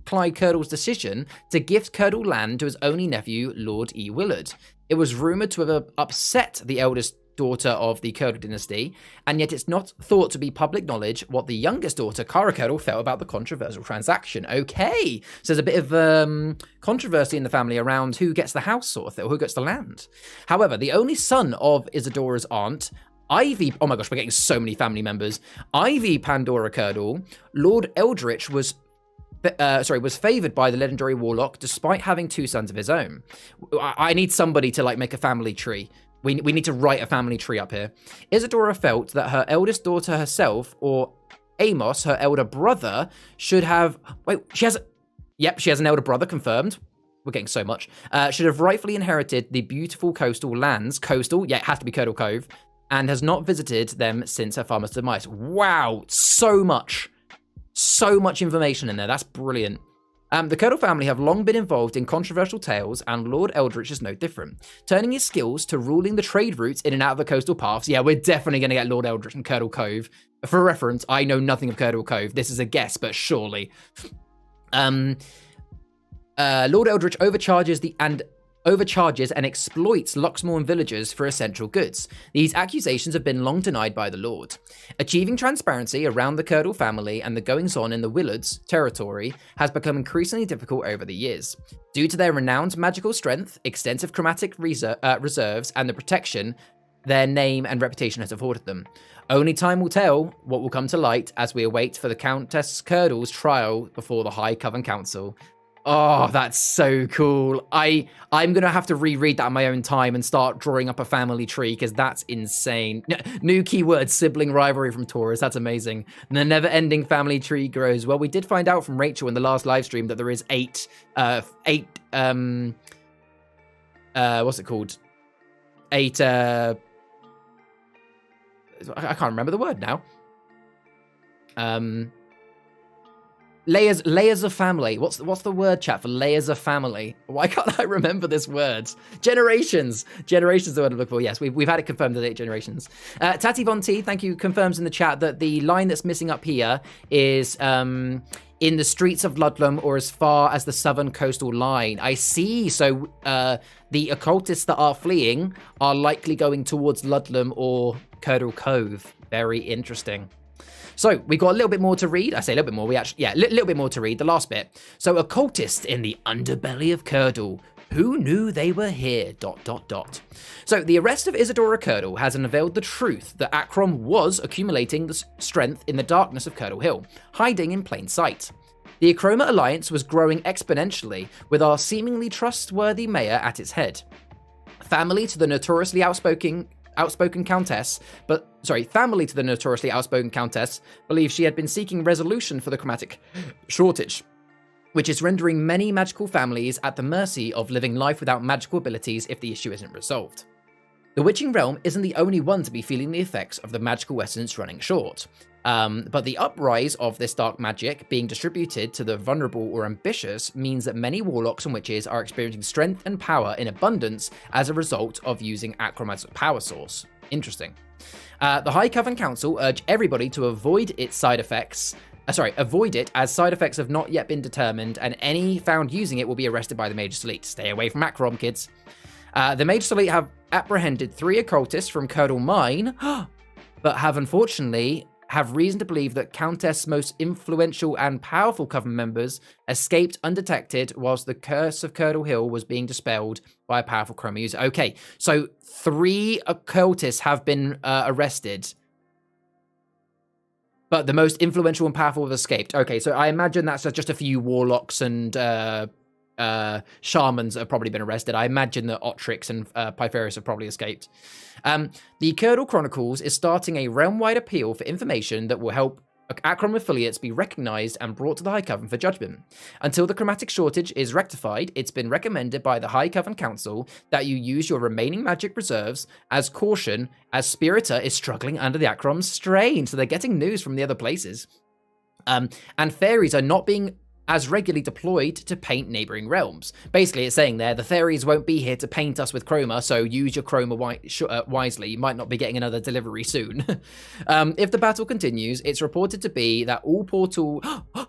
Curdle's decision to gift Curdle land to his only nephew, Lord E. Willard. It was rumoured to have upset the eldest daughter of the Curdle dynasty, and yet it's not thought to be public knowledge what the youngest daughter, Cara Curdle, felt about the controversial transaction. Okay, so there's a bit of controversy in the family around who gets the house sort of thing, or who gets the land. However, the only son of Isadora's aunt, Ivy, oh my gosh, we're getting so many family members. Ivy Pandora Curdle, Lord Eldritch was favored by the legendary warlock despite having 2 sons of his own. I need somebody to like make a family tree. We need to write a family tree up here. Isadora felt that her eldest daughter herself, or Amos, her elder brother, should have... Wait, she has an elder brother, confirmed. We're getting so much. Should have rightfully inherited the beautiful coastal lands. Coastal, yeah, it has to be Curdle Cove. And has not visited them since her father's demise. Wow, so much information in there. That's brilliant. The Curdle family have long been involved in controversial tales, and Lord Eldritch is no different. Turning his skills to ruling the trade routes in and out of the coastal paths. Yeah, we're definitely going to get Lord Eldritch in Curdle Cove. For reference, I know nothing of Curdle Cove. This is a guess, but surely. Lord Eldritch overcharges and exploits Luxmorn villagers for essential goods. These accusations have been long denied by the Lord. Achieving transparency around the Curdle family and the goings-on in the Willards territory has become increasingly difficult over the years. Due to their renowned magical strength, extensive chromatic reserves, and the protection their name and reputation has afforded them. Only time will tell what will come to light as we await for the Countess Curdle's trial before the High Coven Council. Oh, that's so cool. I'm going to have to reread that on my own time and start drawing up a family tree, because that's insane. New keyword, sibling rivalry from Taurus. That's amazing. And the never-ending family tree grows. Well, we did find out from Rachel in the last live stream that there is eight, what's it called? I can't remember the word now. Layers of family. What's the word, chat, for layers of family? Why can't I remember this word? Generations. Generations is the word I'm looking for. Yes, we've had it confirmed that 8 generations. Tati Von T, thank you, confirms in the chat that the line that's missing up here is in the streets of Ludlam or as far as the southern coastal line. I see. So the occultists that are fleeing are likely going towards Ludlam or Curdle Cove. Very interesting. So we got a little bit more to read. I say a little bit more. Little bit more to read. The last bit. So occultists in the underbelly of Curdle. Who knew they were here? ... So the arrest of Isadora Curdle has unveiled the truth that Achrom was accumulating the strength in the darkness of Curdle Hill, hiding in plain sight. The Achroma alliance was growing exponentially, with our seemingly trustworthy mayor at its head. Family to the notoriously outspoken countess believes she had been seeking resolution for the chromatic shortage, which is rendering many magical families at the mercy of living life without magical abilities if the issue isn't resolved. The Witching Realm isn't the only one to be feeling the effects of the magical essence running short. But the uprise of this dark magic being distributed to the vulnerable or ambitious means that many warlocks and witches are experiencing strength and power in abundance as a result of using Achroma's power source. Interesting. The High Coven Council urge everybody to avoid its side effects. Avoid it as side effects have not yet been determined, and any found using it will be arrested by the Magus Elite. Stay away from Achrom, kids. The Magus Elite have apprehended 3 occultists from Curdle Mine, but have unfortunately reason to believe that Countess' most influential and powerful coven members escaped undetected whilst the curse of Curdle Hill was being dispelled by a powerful chroma user. Okay, so 3 occultists have been arrested, but the most influential and powerful have escaped. Okay, so I imagine that's just a few warlocks and shamans have probably been arrested. I imagine that Otrix and Pytharis have probably escaped. The Curdle Chronicles is starting a realm-wide appeal for information that will help Achrom affiliates be recognized and brought to the High Coven for judgment. Until the chromatic shortage is rectified, it's been recommended by the High Coven Council that you use your remaining magic reserves as caution, as Spiritor is struggling under the Achrom strain. So they're getting news from the other places. And fairies are not being as regularly deployed to paint neighbouring realms. Basically, it's saying there, the fairies won't be here to paint us with chroma, so use your chroma wisely. You might not be getting another delivery soon. If the battle continues, it's reported to be that all portal...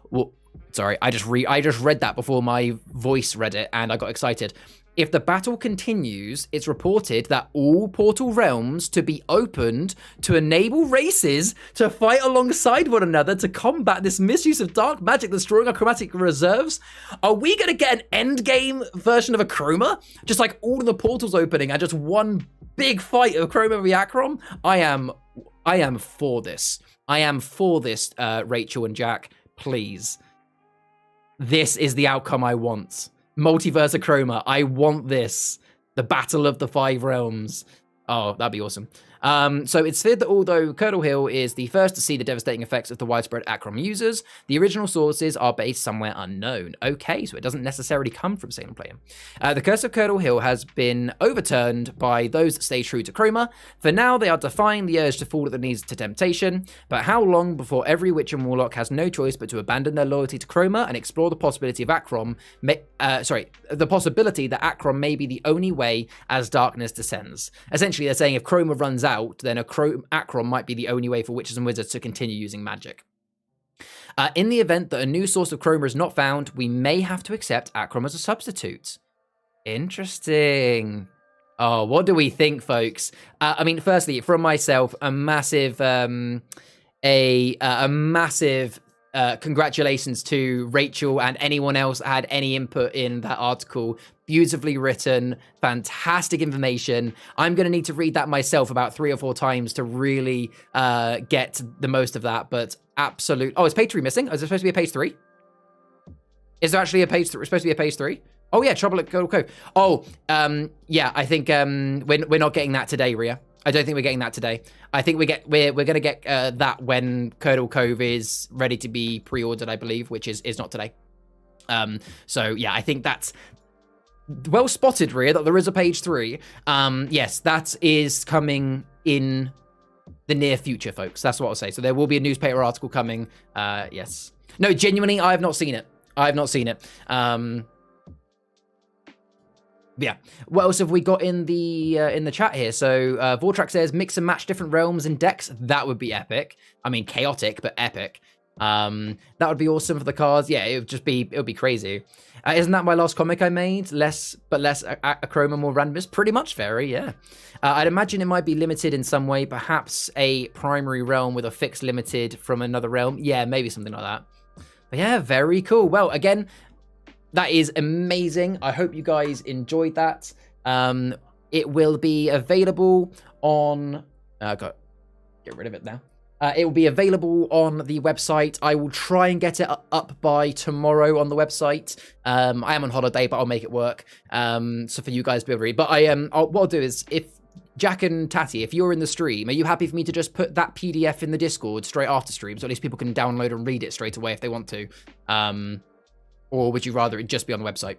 Well, sorry, I just read that before my voice read it, and I got excited. If the battle continues, it's reported that all portal realms to be opened to enable races to fight alongside one another to combat this misuse of dark magic destroying our chromatic reserves. Are we going to get an endgame version of Achroma? Just like all of the portals opening and just one big fight of Achroma v Achrom? I am for this. I am for this, Rachel and Jack. Please. This is the outcome I want. Multiverse Achroma. I want this. The Battle of the Five Realms. Oh, that'd be awesome. So it's feared that although Curdle Hill is the first to see the devastating effects of the widespread Achroma users, the original sources are based somewhere unknown. Okay, so it doesn't necessarily come from Salem Player. The curse of Curdle Hill has been overturned by those that stay true to Achroma. For now, they are defying the urge to fall at the knees to temptation, but how long before every witch and warlock has no choice but to abandon their loyalty to Achroma and explore the possibility of the possibility that Achrom may be the only way as darkness descends. Essentially, they're saying if Achroma runs out, then Achrom might be the only way for witches and wizards to continue using magic. In the event that a new source of Achroma is not found, we may have to accept Achrom as a substitute. Interesting. Oh, what do we think, folks? I mean, firstly, from myself, a massive congratulations to Rachel and anyone else that had any input in that article. Beautifully written, fantastic information. I'm going to need to read that myself about 3 or 4 times to really get the most of that, but absolute... Oh, is page 3 missing? Is it supposed to be a page 3? Is there actually a page 3? It's supposed to be a page 3? Oh, yeah, Trouble at Curdle Cove. Oh, yeah, I think we're not getting that today, Ria. I don't think we're getting that today. I think we're going to get that when Curdle Cove is ready to be pre-ordered, I believe, which is not today. So yeah, I think that's well spotted, Ria, that there is a page 3. Yes, that is coming in the near future, folks. That's what I'll say. So there will be a newspaper article coming. Yes. No, genuinely, I have not seen it. I have not seen it. Yeah. What else have we got in the chat here? So Vortrack says mix and match different realms and decks. That would be epic. I mean, chaotic, but epic. That would be awesome for the cards. Yeah, it would be crazy. Isn't that my last comic I made? Less Achroma, more randomness. Pretty much, very, yeah. I'd imagine it might be limited in some way. Perhaps a primary realm with a fixed limited from another realm. Yeah, maybe something like that. But yeah, very cool. Well, again, that is amazing. I hope you guys enjoyed that. It will be available on... get rid of it now. It will be available on the website. I will try and get it up by tomorrow on the website. I am on holiday, but I'll make it work. So for you guys to be able to read. But what I'll do is, if Jack and Tatty, if you're in the stream, are you happy for me to just put that PDF in the Discord straight after stream, so at least people can download and read it straight away if they want to? Or would you rather it just be on the website?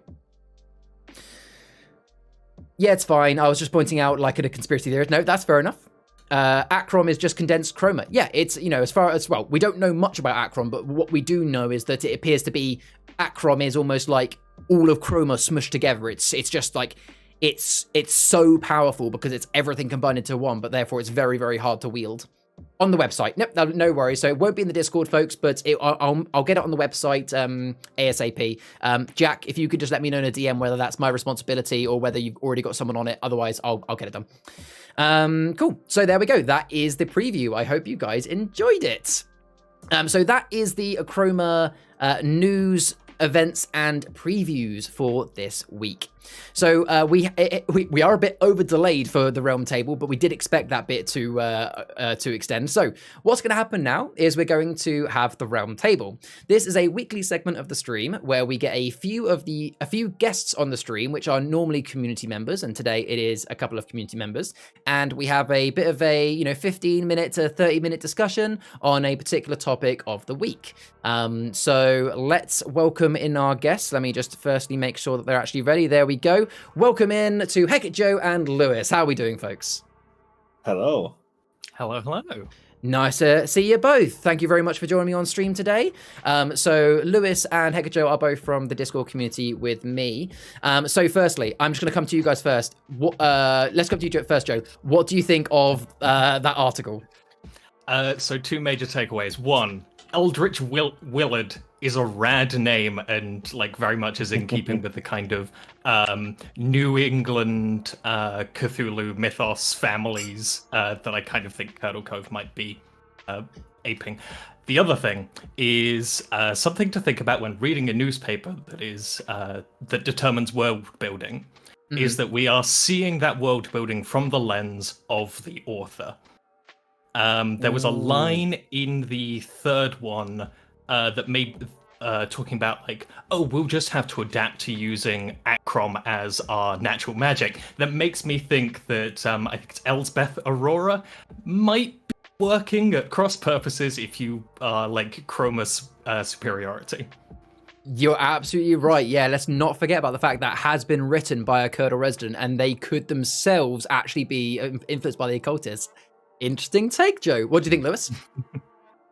Yeah, it's fine. I was just pointing out like a conspiracy theorist. No, that's fair enough. Achrom is just condensed chroma. Yeah, it's, as far as, well, we don't know much about Achrom, but what we do know is that it appears to be, Achrom is almost like all of chroma smushed together. It's just like, it's so powerful because it's everything combined into one, but therefore it's very, very hard to wield. On the website. Nope, no worries. So it won't be in the Discord, folks, but I'll get it on the website ASAP. Jack, if you could just let me know in a DM whether that's my responsibility or whether you've already got someone on it. Otherwise, I'll get it done. Cool. So there we go. That is the preview. I hope you guys enjoyed it. So that is the Achroma news, events, and previews for this week. So we are a bit over delayed for the realm table, but we did expect that bit to extend. So what's going to happen now is we're going to have the realm table. This is a weekly segment of the stream where we get a few guests on the stream, which are normally community members, and today it is a couple of community members, and we have a bit of a 15-minute to 30-minute discussion on a particular topic of the week. So let's welcome in our guests. Let me just firstly make sure that they're actually ready. There we go. Welcome in to Hecate Joe and Lewis. How are we doing, folks? Hello. Hello. Nice to see you both. Thank you very much for joining me on stream today. So Lewis and Hecate Joe are both from the Discord community with me. So firstly, I'm just going to come to you guys first. Let's come to you first, Joe. What do you think of that article? So 2 major takeaways. 1, Eldritch Willard is a rad name, and like very much is in keeping with the kind of New England Cthulhu mythos families that I kind of think Curdle Cove might be aping. The other thing is something to think about when reading a newspaper that determines world building, is that we are seeing that world building from the lens of the author. There was a line in the third one that made talking about like, oh, we'll just have to adapt to using Achroma as our natural magic. That makes me think that I think it's Elsbeth Aurora might be working at cross purposes if you are like Chroma's superiority. You're absolutely right. Yeah, let's not forget about the fact that has been written by a Curdle resident, and they could themselves actually be influenced by the occultists. Interesting take, Joe. What do you think, Lewis?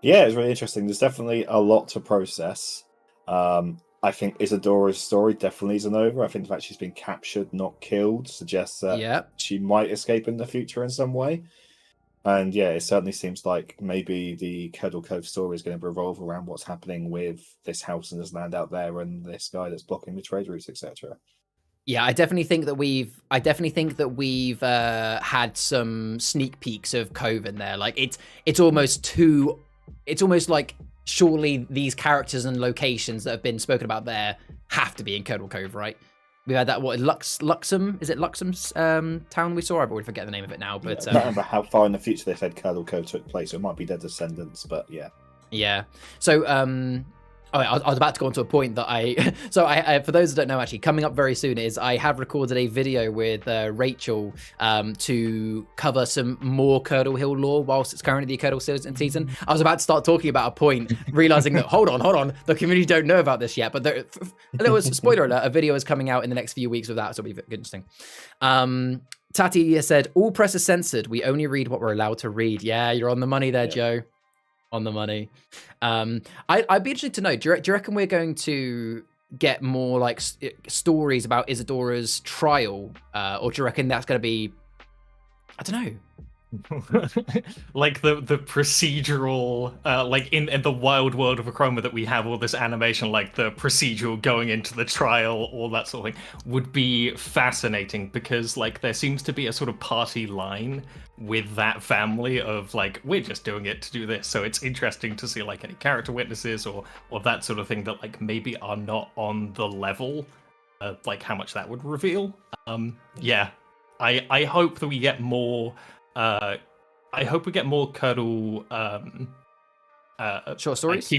Yeah, it's really interesting. There's definitely a lot to process. I think Isadora's story definitely isn't over. I think the fact she's been captured, not killed, suggests that she might escape in the future in some way. And yeah, it certainly seems like maybe the Curdle Cove story is going to revolve around what's happening with this house and this land out there and this guy that's blocking the trade routes, etc. Yeah, I definitely think that we've had some sneak peeks of Cove in there. Like it's almost like surely these characters and locations that have been spoken about there have to be in Curdle Cove, right? We had that, Luxem? Is it Luxem's town we saw? I already forget the name of it now. But I don't remember how far in the future they said Curdle Cove took place, so it might be their descendants, but yeah. Yeah. So, I was about to go on to a point that I for those who don't know, actually, coming up very soon is I have recorded a video with Rachel to cover some more Curdle Hill lore whilst it's currently the Curdle season. I was about to start talking about a point, realizing that, hold on, the community don't know about this yet, but a little spoiler alert, a video is coming out in the next few weeks with that, so it'll be interesting. Tati said, all press is censored. We only read what we're allowed to read. Yeah, you're on the money there, Joe. On the money. I'd be interested to know, do you reckon we're going to get more like stories about Isadora's trial, or do you reckon that's going to be, I don't know, like the procedural like in the wild world of Achroma that we have all this animation, like the procedural going into the trial, all that sort of thing would be fascinating, because like there seems to be a sort of party line with that family of like, we're just doing it to do this. So it's interesting to see like any character witnesses or that sort of thing that like maybe are not on the level of like how much that would reveal. Yeah, I hope that we get more I hope we get more Curdle short stories.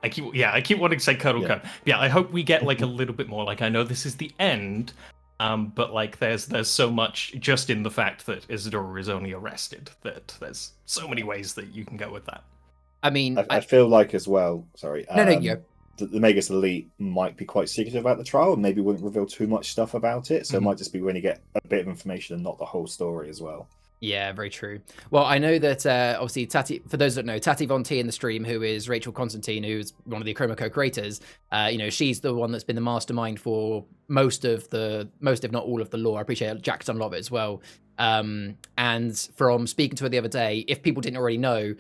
I keep wanting to say Curdle Cove. Yeah, I hope we get like a little bit more. Like, I know this is the end, but like there's so much just in the fact that Isadora is only arrested that there's so many ways that you can go with that. I mean, I feel like as well. Sorry. No. The Magus Elite might be quite secretive about the trial and maybe wouldn't reveal too much stuff about it. So it might just be when you get a bit of information and not the whole story as well. Yeah, very true. Well, I know that obviously Tati, for those that know, Tati Von T in the stream, who is Rachel Constantine, who's one of the Achroma co-creators, she's the one that's been the mastermind for most if not all of the lore. I appreciate Jack's done a lot of it as well. And from speaking to her the other day, if people didn't already know,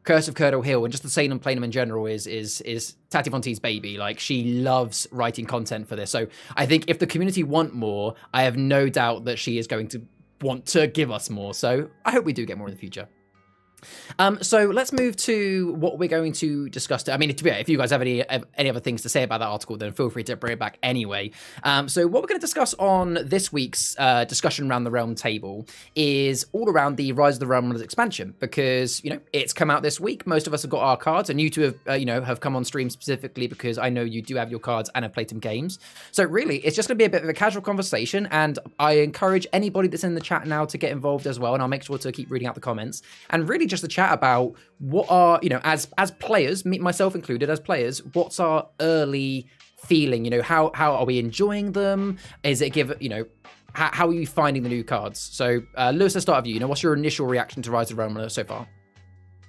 Curse of Curdle Hill and just the Salem Planum in general is Tati Von T's baby. Like, she loves writing content for this. So I think if the community want more, I have no doubt that she is going to want to give us more. So I hope we do get more in the future. So let's move to what we're going to discuss. I mean, if you guys have any other things to say about that article, then feel free to bring it back anyway. So what we're going to discuss on this week's discussion around the realm table is all around the Rise of the Realm expansion, because it's come out this week. Most of us have got our cards, and you two have come on stream specifically because I know you do have your cards and have played some games. So really, it's just going to be a bit of a casual conversation, and I encourage anybody that's in the chat now to get involved as well. And I'll make sure to keep reading out the comments and really just to chat about what are, as players, myself included, as players, what's our early feeling? How are we enjoying them? Is it how are you finding the new cards? So Lewis, let's start with you. What's your initial reaction to Rise of the Realm so far?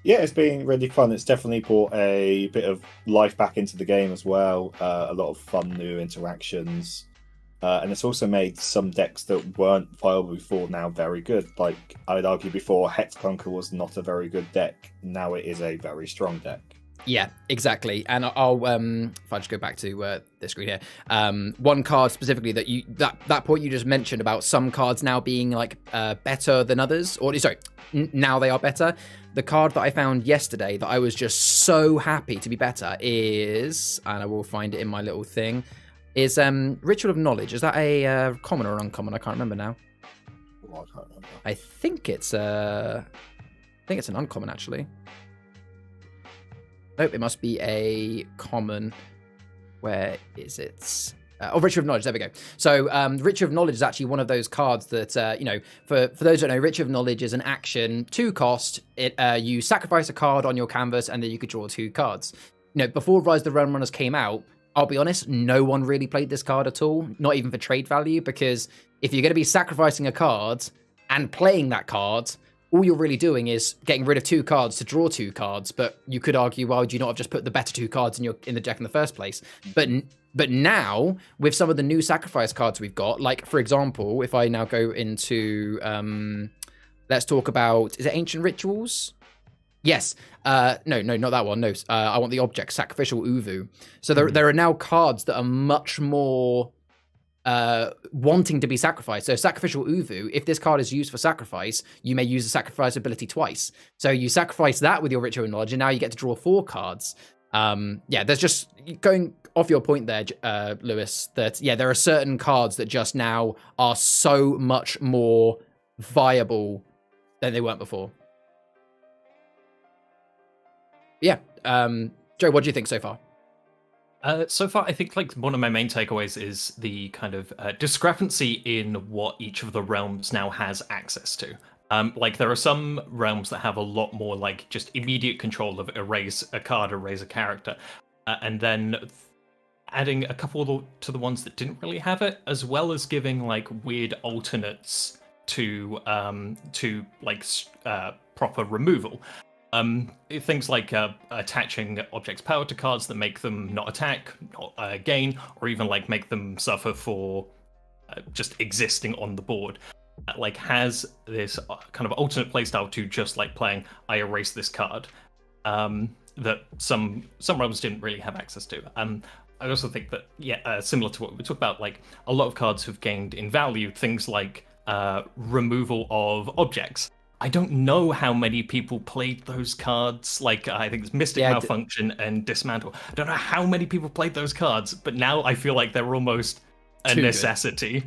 Yeah, it's been really fun. It's definitely brought a bit of life back into the game as well. A lot of fun new interactions. And it's also made some decks that weren't viable before now very good. Like, I'd argue before, Hexclunker was not a very good deck. Now it is a very strong deck. Yeah, exactly. And I'll if I just go back to this screen here, one card specifically that point you just mentioned about some cards now being like better than others, or sorry, now they are better. The card that I found yesterday that I was just so happy to be better is, and I will find it in my little thing, is Ritual of Knowledge. Is that a common or uncommon? I can't remember now. Oh, I can't remember. I think it's an uncommon actually. Nope, it must be a common. Where is it? Ritual of Knowledge, there we go. So Ritual of Knowledge is actually one of those cards that, for those who don't know, Ritual of Knowledge is an action, 2 cost. You sacrifice a card on your canvas and then you could draw 2 cards. Before Rise of the Realm Runners came out, I'll be honest, no one really played this card at all, not even for trade value, because if you're going to be sacrificing a card and playing that card, all you're really doing is getting rid of 2 cards to draw 2 cards. But you could argue, why would you not have just put the better 2 cards in the deck in the first place? But now, with some of the new sacrifice cards we've got, like, for example, if I now go into, let's talk about, is it Ancient Rituals? Yes. No, not that one. No, I want the object, Sacrificial Uvu. So there are now cards that are much more wanting to be sacrificed. So Sacrificial Uvu, if this card is used for sacrifice, you may use the sacrifice ability twice. So you sacrifice that with your Ritual of Knowledge, and now you get to draw 4 cards. There's just, going off your point there, Lewis, that, there are certain cards that just now are so much more viable than they weren't before. Yeah. Joe, what do you think so far? So far, I think like one of my main takeaways is the kind of discrepancy in what each of the realms now has access to. Like there are some realms that have a lot more like just immediate control of erase a card, erase a character, and then adding a couple to the ones that didn't really have it, as well as giving like weird alternates to like proper removal. Things like attaching objects' power to cards that make them not attack, not gain, or even like make them suffer for just existing on the board. Like has this kind of alternate playstyle to just like playing I erase this card that some realms didn't really have access to. I also think that similar to what we talked about, like a lot of cards have gained in value, things like removal of objects. I don't know how many people played those cards. Like, I think it's Mystic Malfunction and Dismantle. I don't know how many people played those cards, but now I feel like they're almost a necessity.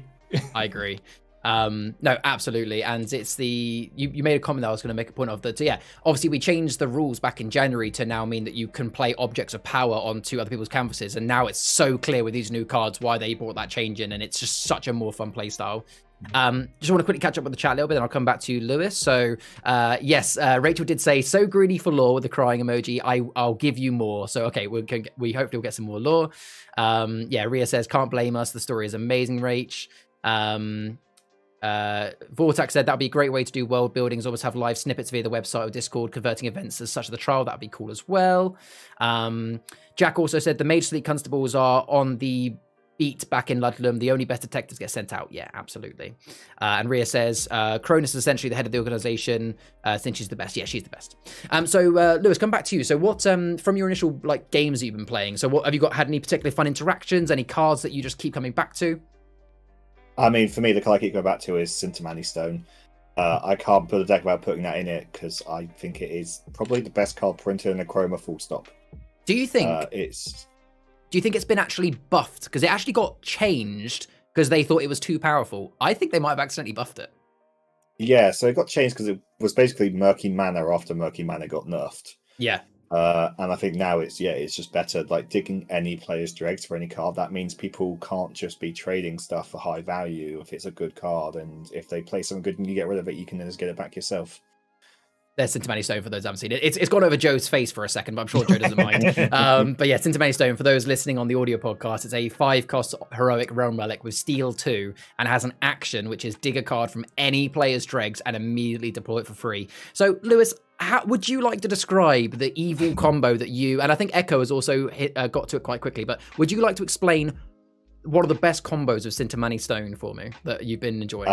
I agree. No, absolutely. And it's you made a comment that I was going to make a point of that. So obviously we changed the rules back in January to now mean that you can play objects of power onto other people's canvases. And now it's so clear with these new cards why they brought that change in. And it's just such a more fun play style. Just want to quickly catch up with the chat a little bit, and I'll come back to you, Lewis. So, yes, Rachel did say, so greedy for lore with the crying emoji. I'll give you more. So, okay, we hopefully will get some more lore. Ria says, can't blame us. The story is amazing, Rach. Vortex said that'd be a great way to do world buildings, almost have live snippets via the website or Discord, converting events as such as the trial. That'd be cool as well. Jack also said the Mage Fleet Constables are on the beat back in Ludlam. The only best detectives get sent out. Yeah, absolutely. And Ria says Cronus is essentially the head of the organization since she's the best. Yeah, she's the best. So Lewis, come back to you. So what from your initial like games that you've been playing, so what have you had any particularly fun interactions, any cards that you just keep coming back to? I mean, for me, the card I keep going back to is Sintamani Stone. I can't build a deck without putting that in it because I think it is probably the best card printed in Achroma, full stop. Do you think Do you think it's been actually buffed? Because it actually got changed because they thought it was too powerful. I think they might have accidentally buffed it. Yeah, so it got changed because it was basically Murky Mana after Murky Mana got nerfed. Yeah. And I think now it's just better. Like digging any player's dregs for any card, that means people can't just be trading stuff for high value if it's a good card, and if they play something good and you get rid of it, you can then just get it back yourself. There's Sintamani Stone for those who haven't seen it. It's gone over Joe's face for a second, but I'm sure Joe doesn't mind. But yeah, Sintamani Stone, for those listening on the audio podcast, it's a 5-cost heroic realm relic with Steel 2 and has an action, which is dig a card from any player's dregs and immediately deploy it for free. So, Lewis, how would you like to describe the evil combo that you, and I think Echo has also got to it quite quickly, but would you like to explain what are the best combos of Sintamani Stone for me that you've been enjoying?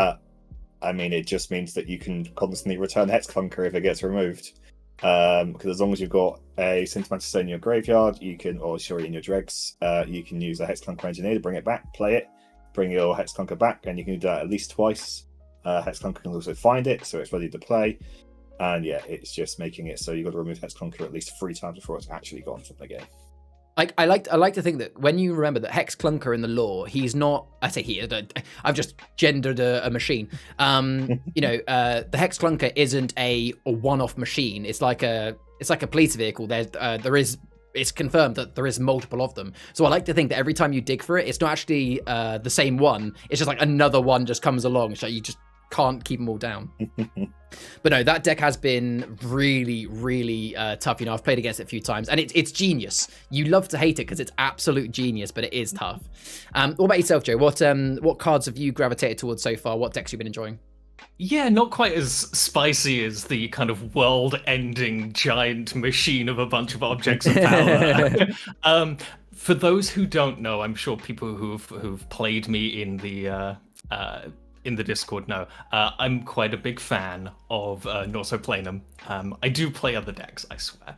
I mean, it just means that you can constantly return Hex Clunker if it gets removed. Because as long as you've got a Sintamani Stone in your graveyard, you can, or sorry, in your dregs, you can use a Hex Clunker Engineer to bring it back, play it, bring your Hex Clunker back, and you can do that at least twice. Hex Clunker can also find it, so it's ready to play. And yeah, it's just making it so you've got to remove Hex Clunker at least 3 times before it's actually gone from the game. I like to think that when you remember that Hex Clunker in the lore, he's not. I say he. I've just gendered a machine. The Hex Clunker isn't a one-off machine. It's like a police vehicle. It's confirmed that there is multiple of them. So I like to think that every time you dig for it, it's not actually the same one. It's just like another one just comes along. So you just can't keep them all down. But no, that deck has been really, really tough. I've played against it a few times, and it's genius. You love to hate it because it's absolute genius, but it is tough. What about yourself, Joe? What cards have you gravitated towards so far? What decks have you been enjoying? Yeah, not quite as spicy as the kind of world-ending giant machine of a bunch of objects of power. For those who don't know, I'm sure people who've played me in the Discord know, I'm quite a big fan of Norsoplanum. I do play other decks, I swear.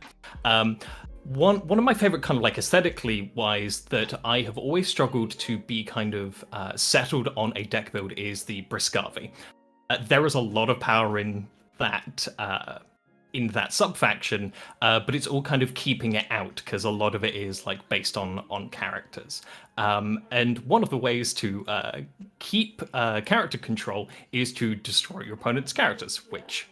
One of my favorite kind of like aesthetically wise that I have always struggled to be kind of settled on a deck build is the Briscavi. There is a lot of power in that sub-faction, but it's all kind of keeping it out because a lot of it is like based on characters. And one of the ways to keep character control is to destroy your opponent's characters, which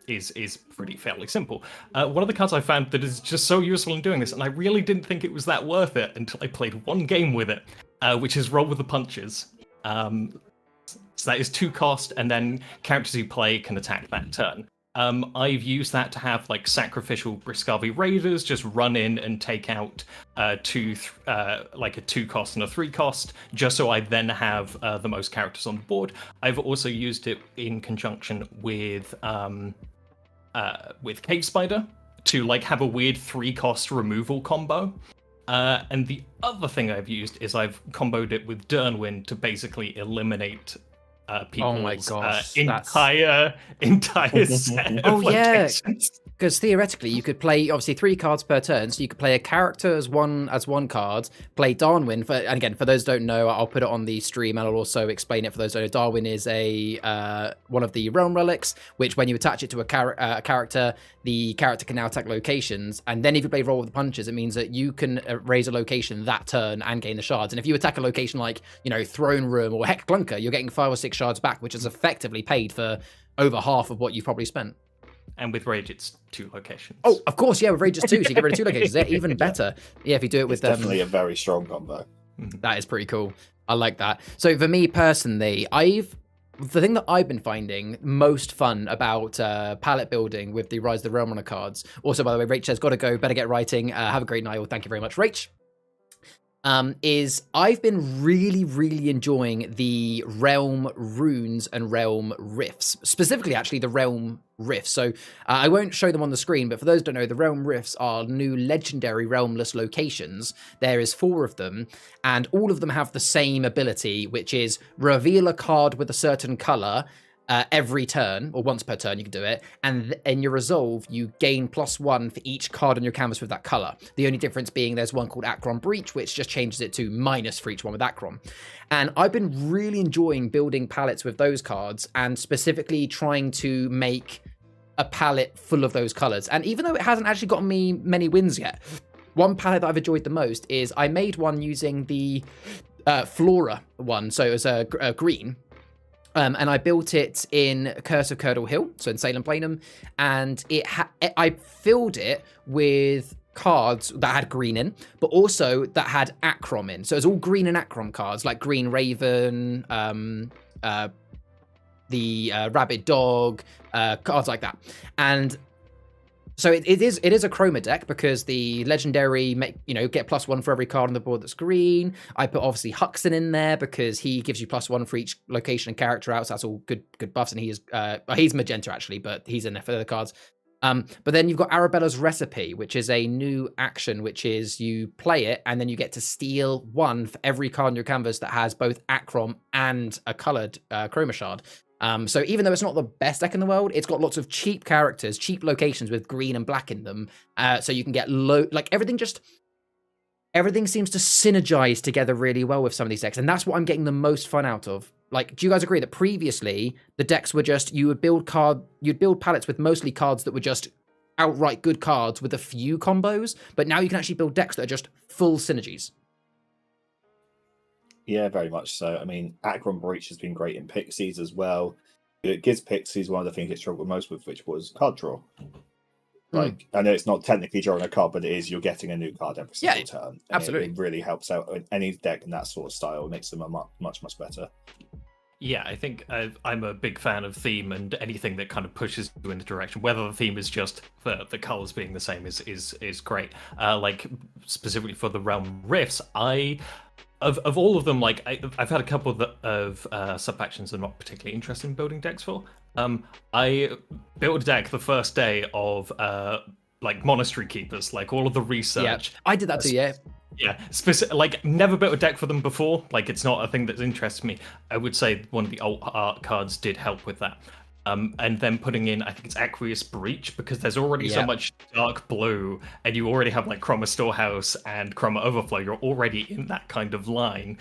is pretty fairly simple. One of the cards I found that is just so useful in doing this, and I really didn't think it was that worth it until I played one game with it, which is Roll with the Punches. So that is 2 cost, and then characters you play can attack that turn. I've used that to have like sacrificial Briscavi Raiders just run in and take out like a 2 cost and a 3 cost, just so I then have the most characters on the board. I've also used it in conjunction with Cave Spider to like have a weird 3 cost removal combo. And the other thing I've used is I've comboed it with Durnwin to basically eliminate people's entire set of locations. Because theoretically you could play obviously 3 cards per turn, so you could play a character as one card, play Darwin and again, for those who don't know, I'll put it on the stream and I'll also explain it for those who don't know. Darwin is a one of the realm relics, which when you attach it to a character, the character can now attack locations, and then if you play Roll with the Punches, it means that you can raise a location that turn and gain the shards. And if you attack a location like Throne Room or Hex Clunker, you're getting 5 or 6 shards back, which is effectively paid for over half of what you've probably spent. And with Rage, it's 2 locations. Oh, of course, yeah, with Rage it's 2, so you get rid of 2 locations. They're even better. Yeah, if you do it with them. Definitely a very strong combo. That is pretty cool. I like that. So for me personally, the thing that I've been finding most fun about palette building with the Rise of the Realm Runner cards. Also, by the way, Rach says, gotta go, better get writing. Have a great night. Well, thank you very much, Rach. Is I've been really, really enjoying the Realm Runes and Realm Rifts. Specifically, actually, the Realm Rifts. So I won't show them on the screen, but for those who don't know, the Realm Rifts are new legendary realmless locations. There is 4 of them, and all of them have the same ability, which is reveal a card with a certain color every turn, or once per turn you can do it, and in your resolve you gain +1 for each card on your canvas with that color. The only difference being there's one called Acrom Breach, which just changes it to minus for each one with Acrom. And I've been really enjoying building palettes with those cards, and specifically trying to make a palette full of those colors. And even though it hasn't actually gotten me many wins yet, one palette that I've enjoyed the most is I made one using the Flora one, so it was a green. And I built it in Curse of Curdle Hill, so in Salem Planum, and I filled it with cards that had green in, but also that had Achrom in. So it was all green and Achrom cards, like Green Raven, the Rabid Dog, cards like that. And so it is a Achroma deck because the legendary get +1 for every card on the board that's green. I put obviously Huxon in there because he gives you +1 for each location and character out, so that's all good buffs. And he's magenta actually, but he's in there for the cards. But then you've got Arabella's Recipe, which is a new action, which is you play it and then you get to steal one for every card on your canvas that has both Achrom and a coloured Chroma shard. So even though it's not the best deck in the world, it's got lots of cheap characters, cheap locations with green and black in them. So you can get everything seems to synergize together really well with some of these decks. And that's what I'm getting the most fun out of. Like, do you guys agree that previously the decks were just, you'd build palettes with mostly cards that were just outright good cards with a few combos, but now you can actually build decks that are just full synergies. Yeah, very much so. I mean, Akron Breach has been great in Pixies as well. It gives Pixies one of the things it struggled most with, which was card draw. Like, I know it's not technically drawing a card, but it is, you're getting a new card every single turn. Absolutely. It really helps out any deck in that sort of style. It makes them much better. Yeah, I think I'm a big fan of theme, and anything that kind of pushes you in the direction, whether the theme is just the colors being the same is great. Like, specifically for the Realm Rifts, of all of them, like I've had a couple of sub-factions I'm not particularly interested in building decks for. I built a deck the first day of like Monastery Keepers, like all of the research. Yeah, I did that too, yeah. Yeah, like never built a deck for them before. Like, it's not a thing that interests me. I would say one of the alt art cards did help with that. And then putting in, I think it's Aqueous Breach, because there's already so much dark blue, and you already have like Chroma Storehouse and Chroma Overflow. You're already in that kind of line.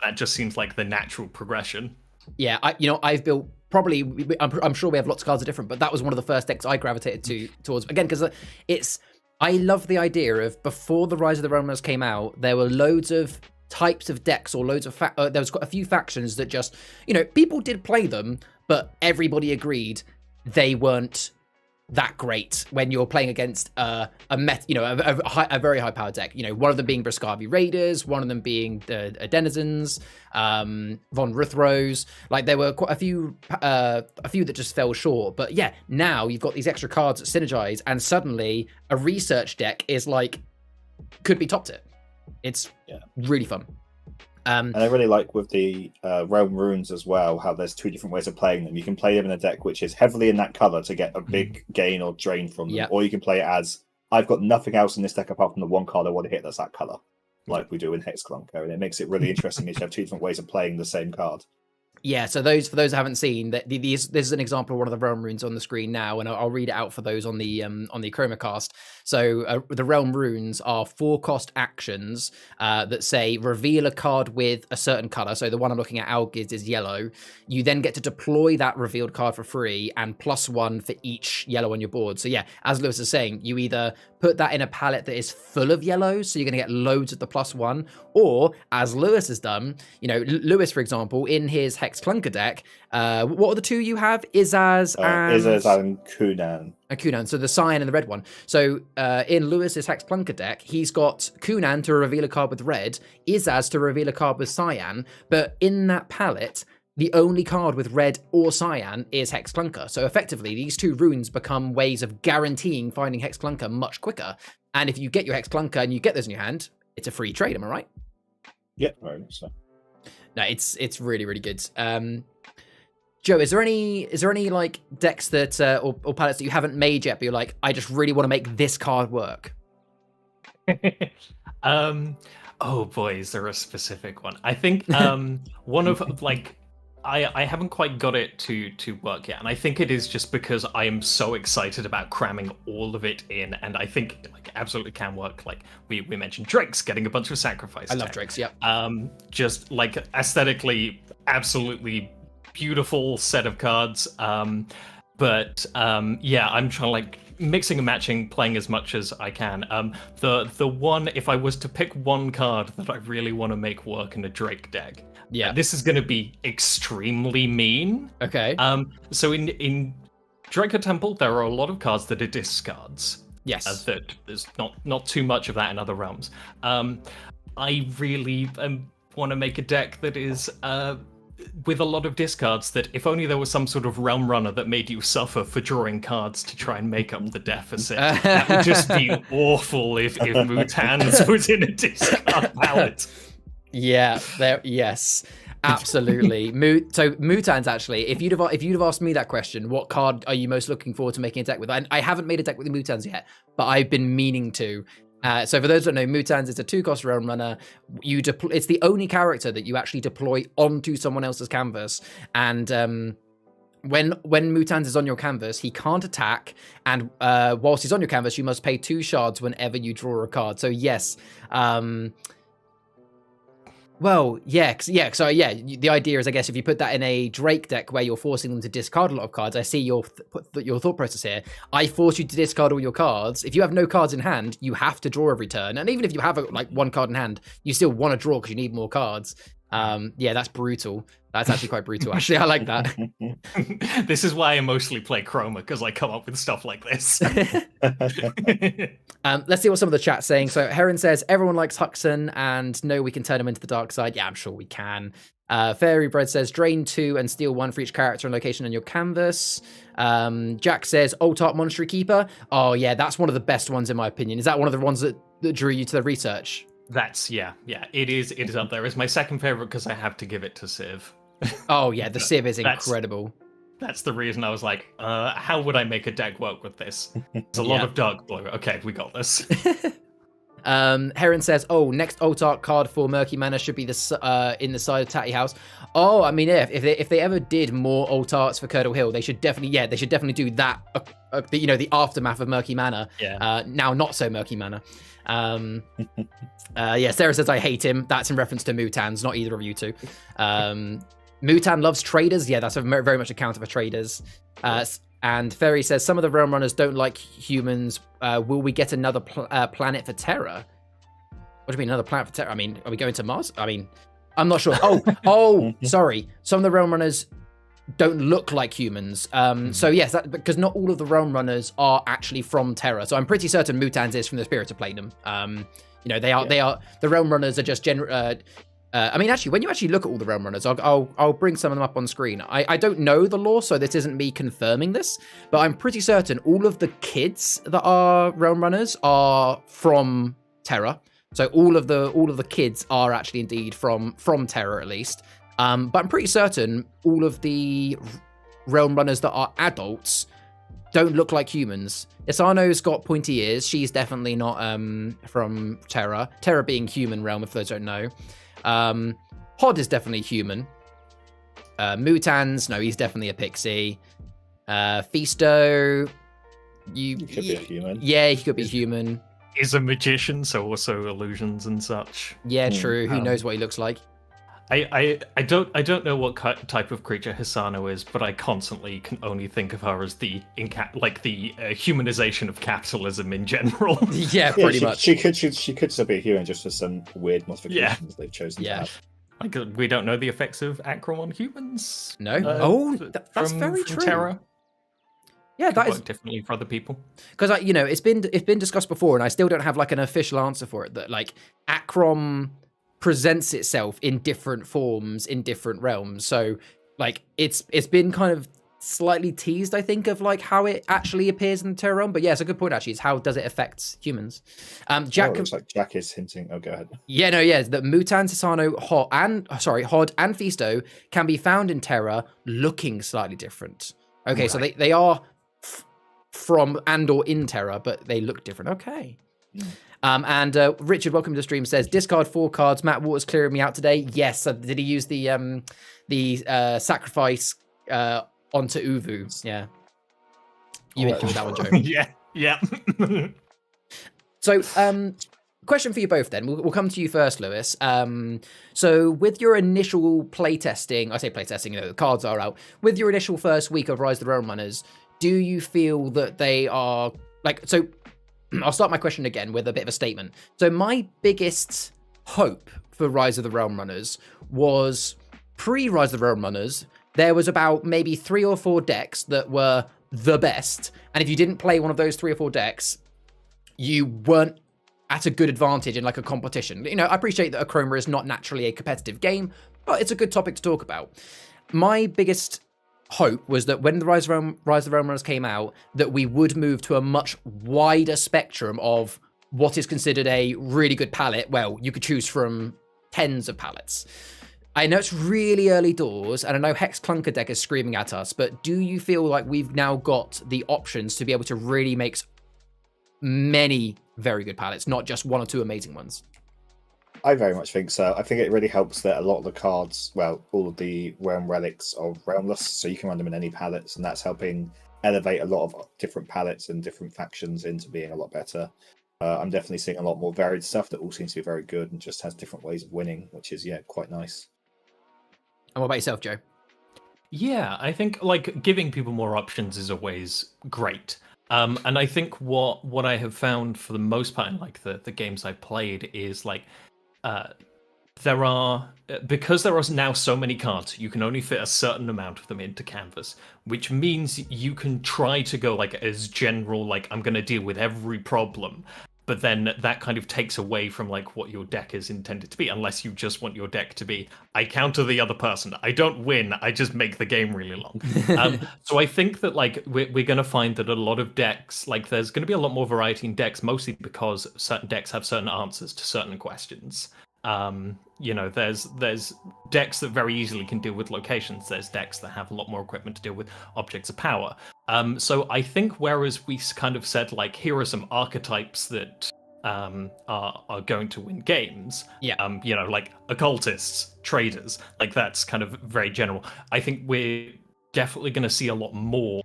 That just seems like the natural progression. Yeah, I've built I'm sure we have lots of cards that are different, but that was one of the first decks I gravitated towards, again, because I love the idea of, before the Rise of the Realmers came out, there were loads of types of decks, or loads of there was quite a few factions that just, people did play them, but everybody agreed they weren't that great when you're playing against a very high powered deck. One of them being Briscavi Raiders, one of them being the Denizens, Von Ruthros. Like, there were quite a few that just fell short. But yeah, now you've got these extra cards that synergize, and suddenly a research deck is like, could be top tier. It's really fun. And I really like with the Realm Runes as well, how there's two different ways of playing them. You can play them in a deck which is heavily in that color to get a big gain or drain from them, or you can play it as, I've got nothing else in this deck apart from the one card I want to hit that's that color, like we do in Hexclunker, and it makes it really interesting. You have two different ways of playing the same card. Yeah, so for those who haven't seen, this is an example of one of the Realm Runes on the screen now, and I'll read it out for those on the Chromacast. So the Realm Runes are 4-cost actions that say reveal a card with a certain color. So the one I'm looking at, Algiz, is yellow. You then get to deploy that revealed card for free, and +1 for each yellow on your board. So yeah, as Lewis is saying, you either put that in a palette that is full of yellows, so you're going to get loads of the +1, or as Lewis has done, Lewis, for example, in his Hex Clunker deck, what are the two you have? Izaz and Kunan. Kunan, so the cyan and the red one. So in Lewis's Hex Clunker deck, he's got Kunan to reveal a card with red, Izaz to reveal a card with cyan, but in that palette, the only card with red or cyan is Hex Clunker. So effectively, these two runes become ways of guaranteeing finding Hex Clunker much quicker. And if you get your Hex Clunker and you get those in your hand, it's a free trade, am I right? Yeah, very much so. No, it's really, really good. Joe, is there any like decks that or palettes that you haven't made yet, but you're like, I just really want to make this card work? Oh boy, is there a specific one? I think one of like, I haven't quite got it to work yet, and I think it is just because I am so excited about cramming all of it in, and I think it absolutely can work. Like we mentioned Drakes, getting a bunch of sacrifice. I love Drakes, yeah. Just like aesthetically, absolutely beautiful set of cards. But yeah, I'm trying to like mixing and matching, playing as much as I can. The one, if I was to pick one card that I really want to make work in a Drake deck, this is going to be extremely mean. Okay. So in Draco Temple, there are a lot of cards that are discards. Yes. That there's not too much of that in other realms. I really want to make a deck that is with a lot of discards, that if only there was some sort of realm runner that made you suffer for drawing cards to try and make up the deficit. That would just be awful if Mutans was in a discard palette. Yeah, yes. Absolutely. So Mutans, actually, if you'd have asked me that question, what card are you most looking forward to making a deck with? I haven't made a deck with the Mutans yet, but I've been meaning to. So for those that don't know, Mutans is a 2-cost realm runner. It's the only character that you actually deploy onto someone else's canvas, and when Mutans is on your canvas, he can't attack, and whilst he's on your canvas, you must pay 2 shards whenever you draw a card. So yes, well, yeah. So yeah, the idea is, I guess, if you put that in a Drake deck where you're forcing them to discard a lot of cards, I see your thought process here. I force you to discard all your cards. If you have no cards in hand, you have to draw every turn, and even if you have like 1 card in hand, you still want to draw because you need more cards. Yeah, that's brutal. That's actually quite brutal. Actually, I like that. This is why I mostly play Chroma, because I come up with stuff like this. Let's see what some of the chat's saying. So Heron says, everyone likes Huxon, and no, we can turn him into the dark side. Yeah, I'm sure we can. Fairy Bread says, drain 2 and steal 1 for each character and location on your canvas. Jack says, Alt Art Monstrous Keeper. Oh yeah, that's one of the best ones in my opinion. Is that one of the ones that drew you to the research? That's yeah. It is up there. It's my second favorite because I have to give it to Civ. Oh yeah, the Civ is incredible. That's the reason I was like, how would I make a deck work with this? There's a lot of dark blue. Okay, we got this. Heron says, oh, next alt art card for Murky Manor should be in the side of Tatty House. Oh, I mean, if they ever did more alt arts for Curdle Hill, they should definitely do that. The aftermath of Murky Manor. Yeah. Now not so Murky Manor. Yeah, Sarah says I hate him. That's in reference to Mutans, not either of you two. Mutan loves traders. Yeah, that's very much a counter for traders. And Ferry says some of the realm runners don't like humans. Will we get another planet for Terra? What do you mean another planet for Terra? I mean, are we going to Mars? I mean, I'm not sure. Oh, sorry. Some of the realm runners don't look like humans. So yes, because not all of the realm runners are actually from Terra. So I'm pretty certain Mutans is from the Spirit of Platinum. They are the realm runners are just I mean, actually, when you actually look at all the realm runners, I'll bring some of them up on screen. I don't know the lore, so this isn't me confirming this, but I'm pretty certain all of the kids that are realm runners are from Terra. So all of the kids are actually indeed from Terra at least. But I'm pretty certain all of the realm runners that are adults don't look like humans. Isano's got pointy ears. She's definitely not from Terra. Terra being human realm, if those don't know. Hod is definitely human. Mutans, no, he's definitely a pixie. Fisto, he could be a human. Yeah, he could be human. Is a magician, so also illusions and such. Yeah, true. Who knows what he looks like? I don't know what type of creature Hisano is, but I constantly can only think of her as the humanization of capitalism in general. Yeah, pretty much. She could still be a human, just for some weird modifications they've chosen to have. Like, we don't know the effects of Achroma on humans. No. That's very true. Terra. Yeah, that work differently for other people. Because it's been discussed before, and I still don't have like an official answer for it. That like Achrom presents itself in different forms in different realms. So like it's been kind of slightly teased, I think, of like how it actually appears in the Terra realm. But yeah, it's a good point actually. Is how does it affect humans? Jack, looks like Jack is hinting. Oh, go ahead. Yeah, no, yeah. That Mutan, Hisano, Hod, and Fisto can be found in Terra, looking slightly different. Okay, right. So they are from and or in Terra, but they look different. Okay. And Richard, welcome to the stream, says discard 4 cards. Matt Waters clearing me out today. Yes. Did he use the sacrifice onto Uvu? Yeah. You hit that one, Joe. Yeah. So, question for you both then. We'll come to you first, Lewis. So with your initial playtesting, I say playtesting, the cards are out. With your initial first week of Rise of the Realm Runners, do you feel that they are so I'll start my question again with a bit of a statement. So my biggest hope for Rise of the Realm Runners was pre-Rise of the Realm Runners, there was about maybe 3 or 4 decks that were the best. And if you didn't play one of those 3 or 4 decks, you weren't at a good advantage in like a competition. I appreciate that Achroma is not naturally a competitive game, but it's a good topic to talk about. My biggest hope was that when the Rise of the Realm Runners came out, that we would move to a much wider spectrum of what is considered a really good palette. Well, you could choose from tens of palettes. I know it's really early doors, and I know Hex Clunker deck is screaming at us, but do you feel like we've now got the options to be able to really make many very good palettes, not just one or two amazing ones? I very much think so. I think it really helps that a lot of the cards, well, all of the realm relics are realmless, so you can run them in any palettes, and that's helping elevate a lot of different palettes and different factions into being a lot better. I'm definitely seeing a lot more varied stuff that all seems to be very good and just has different ways of winning, which is, quite nice. And what about yourself, Joe? Yeah, I think like giving people more options is always great. And I think what I have found for the most part in like the games I've played is like because there are now so many cards, you can only fit a certain amount of them into canvas, which means you can try to go like as general, like I'm going to deal with every problem. But then that kind of takes away from like what your deck is intended to be, unless you just want your deck to be, I counter the other person. I don't win, I just make the game really long. So I think that like we're going to find that a lot of decks, like there's going to be a lot more variety in decks, mostly because certain decks have certain answers to certain questions. There's decks that very easily can deal with locations. There's decks that have a lot more equipment to deal with objects of power. So I think whereas we kind of said like here are some archetypes that are going to win games. Like occultists, traders, like that's kind of very general. I think we're definitely going to see a lot more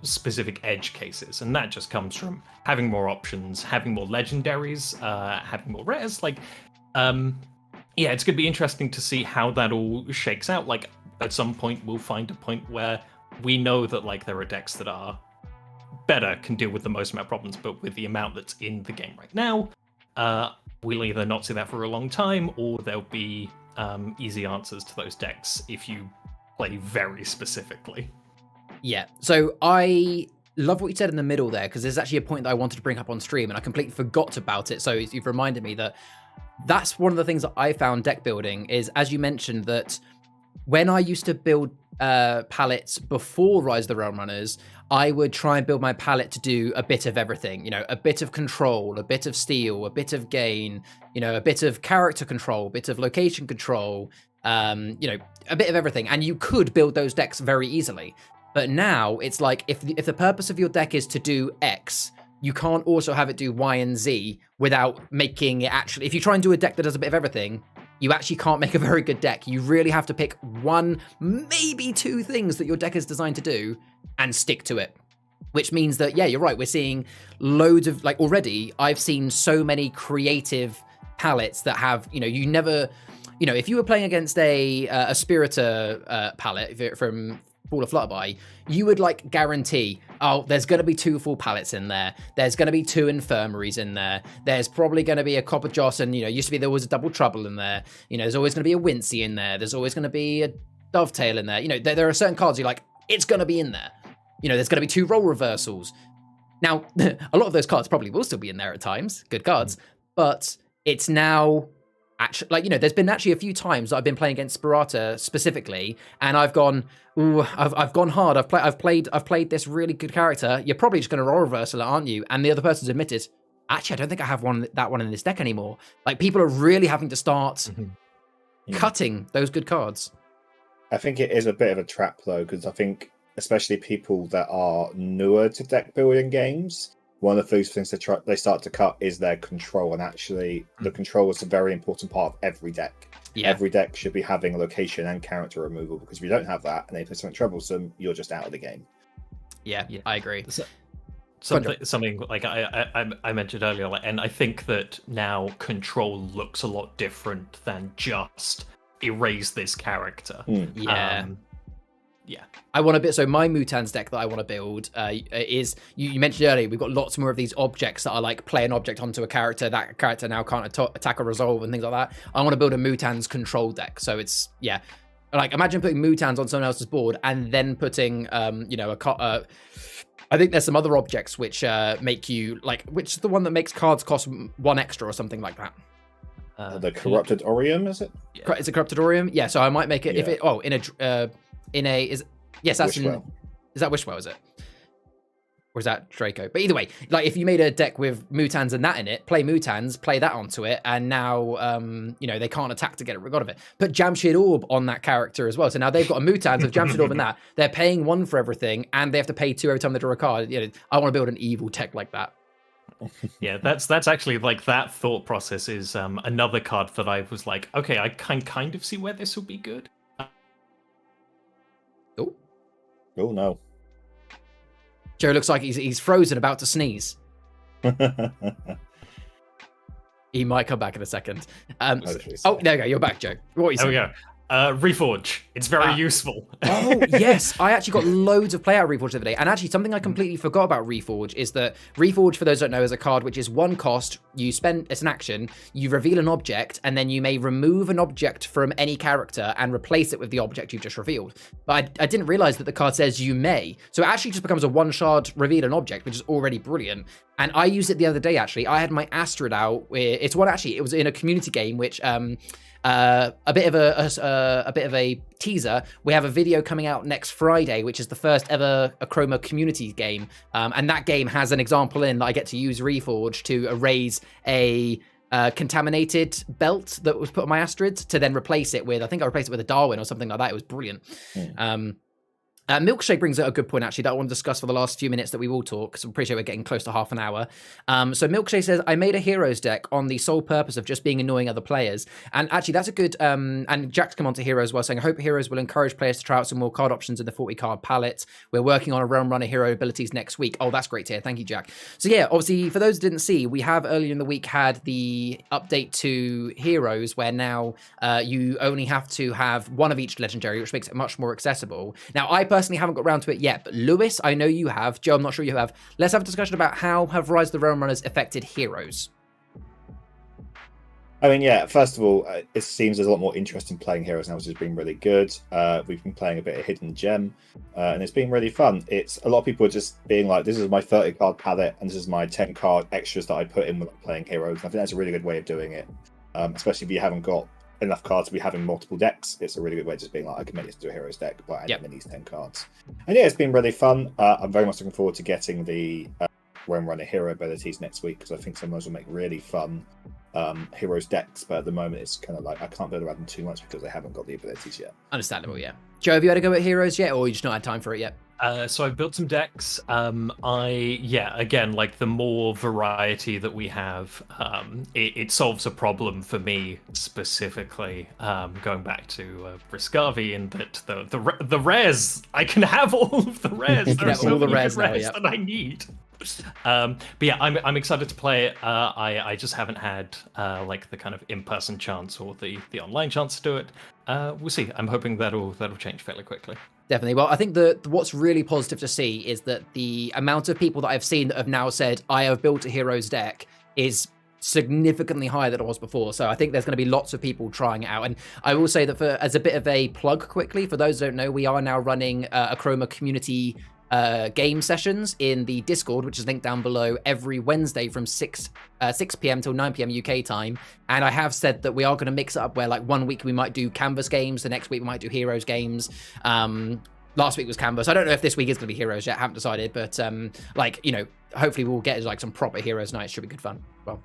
specific edge cases, and that just comes from having more options, having more legendaries, having more rares. Like it's going to be interesting to see how that all shakes out. Like at some point we'll find a point where we know that like there are decks that are better, can deal with the most amount of problems, but with the amount that's in the game right now, we'll either not see that for a long time, or there'll be easy answers to those decks if you play very specifically. Yeah, so I love what you said in the middle there, because there's actually a point that I wanted to bring up on stream and I completely forgot about it. So you've reminded me that's one of the things that I found deck building is, as you mentioned, that when I used to build palettes before Rise of the Realm Runners, I would try and build my palette to do a bit of everything, a bit of control, a bit of steal, a bit of gain, a bit of character control, a bit of location control, a bit of everything. And you could build those decks very easily. But now it's like if the purpose of your deck is to do X, you can't also have it do Y and Z without making it actually... If you try and do a deck that does a bit of everything, you actually can't make a very good deck. You really have to pick one, maybe two things that your deck is designed to do and stick to it. Which means that, you're right, we're seeing loads of... Like already, I've seen so many creative palettes that have, you never... if you were playing against a Spiritor palette from Ball of Flutterby, you would like guarantee, there's going to be 2 full palettes in there. There's going to be 2 infirmaries in there. There's probably going to be a Copper Joss, and used to be there was a Double Trouble in there. There's always going to be a Wincy in there. There's always going to be a Dovetail in there. There are certain cards you're like, it's going to be in there. There's going to be 2 role reversals. Now, a lot of those cards probably will still be in there at times. Good cards, but it's now. Actually, there's been actually a few times that I've been playing against Spirata specifically, and I've gone, I've gone hard. I've played this really good character. You're probably just going to roll reversal it, aren't you? And the other person's admitted, actually, I don't think I have that one in this deck anymore. Like people are really having to start cutting those good cards. I think it is a bit of a trap though, because I think especially people that are newer to deck building games, one of the first things they start to cut is their control, and actually the control is a very important part of every deck. Yeah. Every deck should be having location and character removal, because if you don't have that and they play something troublesome, you're just out of the game. Yeah. I agree. Something like I mentioned earlier, and I think that now control looks a lot different than just erase this character. I want a bit. So my Mutans deck that I want to build is you mentioned earlier. We've got lots more of these objects that are like play an object onto a character. That character now can't attack or resolve and things like that. I want to build a Mutans control deck. So it's like imagine putting Mutans on someone else's board and then putting I think there's some other objects which make you like, which is the one that makes cards cost 1 extra or something like that. The Corrupted Orium, is it? Yeah. Is it Corrupted Orium? Yeah. So I might make it if it that's Wishwell. Is that Wishwell? Is it? Or is that Draco? But either way, like if you made a deck with Mutans and that in it, play Mutans, play that onto it, and now, they can't attack to get rid of it. Put Jamshid Orb on that character as well. So now they've got a Mutans with Jamshid Orb and that. They're paying 1 for everything, and they have to pay 2 every time they draw a card. I want to build an evil tech like that. Yeah, that's actually like that thought process is another card that I was like, okay, I can kind of see where this will be good. Oh no. Joe looks like he's frozen, about to sneeze. He might come back in a second. There we go. You're back, Joe. What are you saying? There we go. Reforge. It's very useful. Oh, yes. I actually got loads of play out of Reforge the other day. And actually, something I completely forgot about Reforge is that Reforge, for those who don't know, is a card which is 1 cost. It's an action. You reveal an object, and then you may remove an object from any character and replace it with the object you've just revealed. But I didn't realize that the card says you may. So it actually just becomes a 1-shard reveal an object, which is already brilliant. And I used it the other day, actually. I had my Astrid out. It was in a community game, which... a bit of a teaser. We have a video coming out next Friday, which is the first ever Achroma community game, and that game has an example in that I get to use Reforge to erase a contaminated belt that was put on my Astrid to then replace it with, I think I replaced it with a Darwin or something like that. It was brilliant. Milkshake brings up a good point, actually, that I want to discuss for the last few minutes that we will talk, because I'm pretty sure we're getting close to half an hour. So Milkshake says, I made a Heroes deck on the sole purpose of just being annoying other players. And actually, that's a good... and Jack's come on to Heroes as well, saying, I hope Heroes will encourage players to try out some more card options in the 40-card palette. We're working on a Realm Runner hero abilities next week. Oh, that's great to hear. Thank you, Jack. So yeah, obviously, for those who didn't see, we have earlier in the week had the update to Heroes, where now you only have to have 1 of each legendary, which makes it much more accessible. Now, I personally haven't got around to it yet, but Lewis, I know you have. Joe, I'm not sure you have. Let's have a discussion about how have Rise of the Realm Runners affected Heroes. I mean, yeah, first of all, it seems there's a lot more interest in playing Heroes now, which has been really good. We've been playing a bit of Hidden Gem, and it's been really fun. It's a lot of people are just being like, this is my 30-card palette, and this is my 10-card extras that I put in when I'm playing Heroes. And I think that's a really good way of doing it, especially if you haven't got enough cards to be having multiple decks. It's a really good way of just being like, I can make this into a Heroes deck by adding in these 10 cards. And yeah, it's been really fun. I'm very much looking forward to getting the Realm Runner hero abilities next week, because I think some of those will make really fun Heroes decks, but at the moment it's kind of like I can't build around them too much because they haven't got the abilities yet. Understandable, yeah. Joe, have you had a go at Heroes yet, or you just not had time for it yet? So I've built some decks. Again, like the more variety that we have, it solves a problem for me specifically. Going back to Briscavi, in that the rares, I can have all of the rares. There are so many rares that I need. But yeah, I'm excited to play it. I just haven't had like the kind of in-person chance or the online chance to do it. We'll see. I'm hoping that'll change fairly quickly. Definitely. Well, I think what's really positive to see is that the amount of people that I've seen that have now said, I have built a Heroes deck, is significantly higher than it was before. So I think there's going to be lots of people trying it out. And I will say that as a bit of a plug quickly, for those who don't know, we are now running a Achroma community game sessions in the Discord, which is linked down below, every Wednesday from 6 p.m. till 9 p.m. UK time. And I have said that we are going to mix it up where, like, 1 week we might do Canvas games, the next week we might do Heroes games. Last week was Canvas. I don't know if this week is going to be Heroes yet. I haven't decided, but hopefully we'll get like some proper Heroes nights. Should be good fun. Well,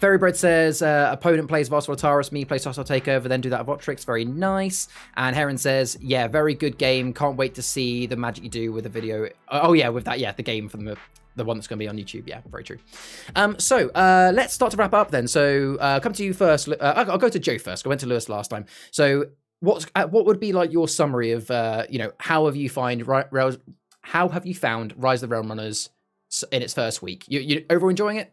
Ferrybread says, opponent plays Vossel Taurus, me plays Hostile Takeover, then do that Votrix. Very nice. And Heron says, yeah, very good game. Can't wait to see the magic you do with the video. The game from the one that's going to be on YouTube. Yeah, very true. So let's start to wrap up then. So come to you first. I'll go to Joe first. I went to Lewis last time. So what would be like your summary of how have you found Rise of the Realm Runners in its first week? You overall enjoying it?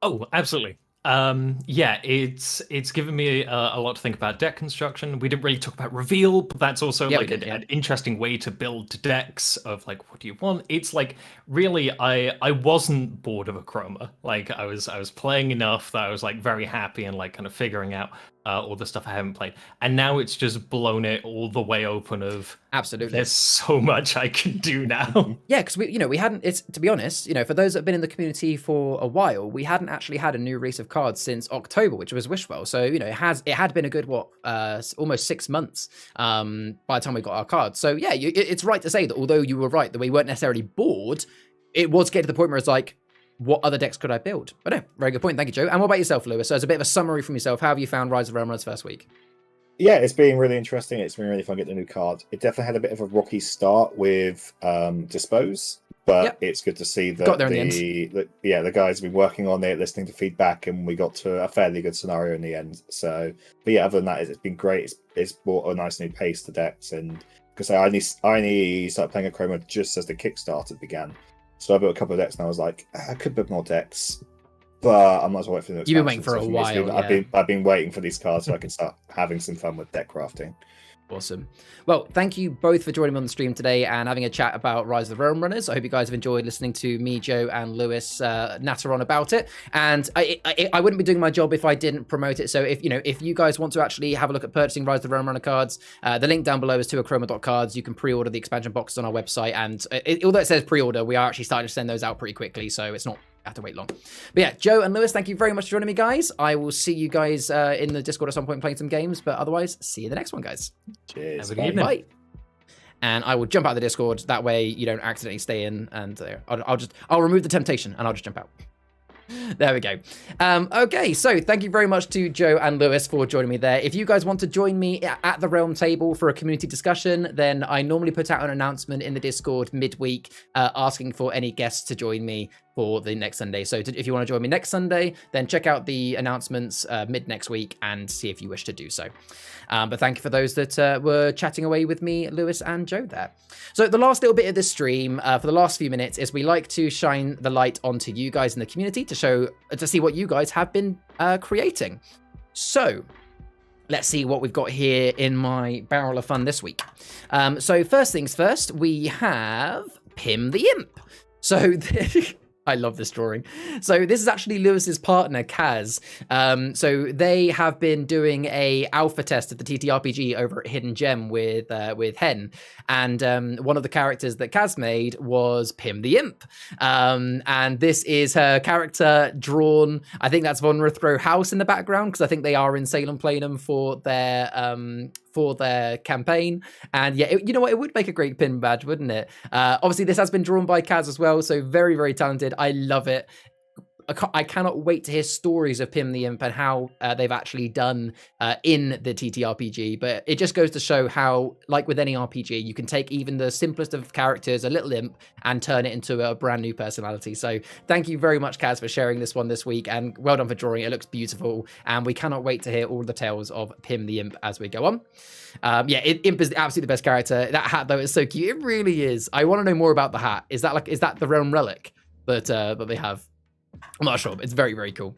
Oh, absolutely. It's given me a lot to think about deck construction. We didn't really talk about reveal, but that's also an interesting way to build decks of like, what do you want? It's like, really, I wasn't bored of Achroma. Like I was playing enough that I was like very happy and like kind of figuring out all the stuff I haven't played. And now it's just blown it all the way open of absolutely. There's so much I can do now. Yeah, because we hadn't. It's to be honest, for those that have been in the community for a while, we hadn't actually had a new release of cards since October, which was Wishwell. So it had been a good almost 6 months by the time we got our cards. So yeah, it's right to say that although you were right that we weren't necessarily bored, it was getting to the point where it's like, what other decks could I build? But no, very good point. Thank you, Joe. And what about yourself, Lewis? So as a bit of a summary from yourself, how have you found Rise of Realm Runner's first week? Yeah, it's been really interesting. It's been really fun getting the new card. It definitely had a bit of a rocky start with Dispose, but It's good to see that got there in the end. The guys have been working on it, listening to feedback, and we got to a fairly good scenario in the end. So, but yeah, other than that, it's been great. It's brought a nice new pace to decks, and because I only started playing Achroma just as the Kickstarter began. So I built a couple of decks, and I was like, I could build more decks, but I might as well wait for the next. You've been waiting for a while. I've been waiting for these cards so I can start having some fun with deck crafting. Awesome. Well, thank you both for joining me on the stream today and having a chat about Rise of the Realm Runners. I hope you guys have enjoyed listening to me, Joe, and Lewis natter on about it. And I wouldn't be doing my job if I didn't promote it. So if you guys want to actually have a look at purchasing Rise of the Realm Runner cards, the link down below is to Achroma.cards. You can pre-order the expansion boxes on our website. And although it says pre-order, we are actually starting to send those out pretty quickly. So it's not have to wait long. But yeah, Joe and Lewis, thank you very much for joining me, guys. I will see you guys in the Discord at some point playing some games, but otherwise, see you in the next one, guys. Cheers. Have a good evening. Bye. And I will jump out of the Discord. That way you don't accidentally stay in, and I'll remove the temptation and I'll just jump out. There we go. Okay, so thank you very much to Joe and Lewis for joining me there. If you guys want to join me at the Realm table for a community discussion, then I normally put out an announcement in the Discord midweek asking for any guests to join me for the next Sunday. So if you want to join me next Sunday, then check out the announcements mid next week and see if you wish to do so. But thank you for those that were chatting away with me, Lewis and Joe there. So the last little bit of this stream for the last few minutes is we like to shine the light onto you guys in the community to see what you guys have been creating. So let's see what we've got here in my barrel of fun this week. So first things first, we have Pim the Imp. So I love this drawing. So this is actually Lewis's partner, Kaz. So they have been doing a alpha test of the TTRPG over at Hidden Gem with Hen. And one of the characters that Kaz made was Pim the Imp. And this is her character drawn. I think that's Von Rithrow House in the background, because I think they are in Salem Planum for their campaign. And yeah, you know what? It would make a great pin badge, wouldn't it? Obviously, this has been drawn by Kaz as well. So very, very talented. I love it. I cannot wait to hear stories of Pim the Imp and how they've actually done in the TTRPG. But it just goes to show how, like with any RPG, you can take even the simplest of characters, a little imp, and turn it into a brand new personality. So thank you very much, Kaz, for sharing this one this week. And well done for drawing it. It looks beautiful. And we cannot wait to hear all the tales of Pim the Imp as we go on. Imp is absolutely the best character. That hat, though, is so cute. It really is. I want to know more about the hat. Is that the Realm Relic that they have? I'm not sure, but it's very, very cool.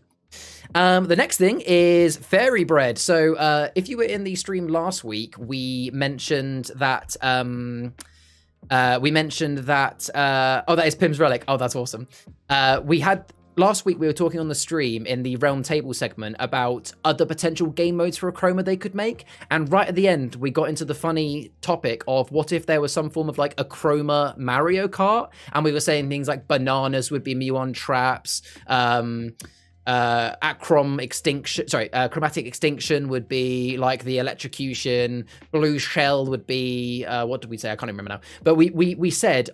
The next thing is Fairy Bread. So if you were in the stream last week, we mentioned that that is Pim's Relic. Oh, that's awesome. Last week, we were talking on the stream in the Realm Table segment about other potential game modes for Achroma they could make. And right at the end, we got into the funny topic of what if there was some form of like Achroma Mario Kart? And we were saying things like bananas would be Muon traps, chromatic extinction would be like the electrocution, blue shell would be, what did we say? I can't remember now. But we said,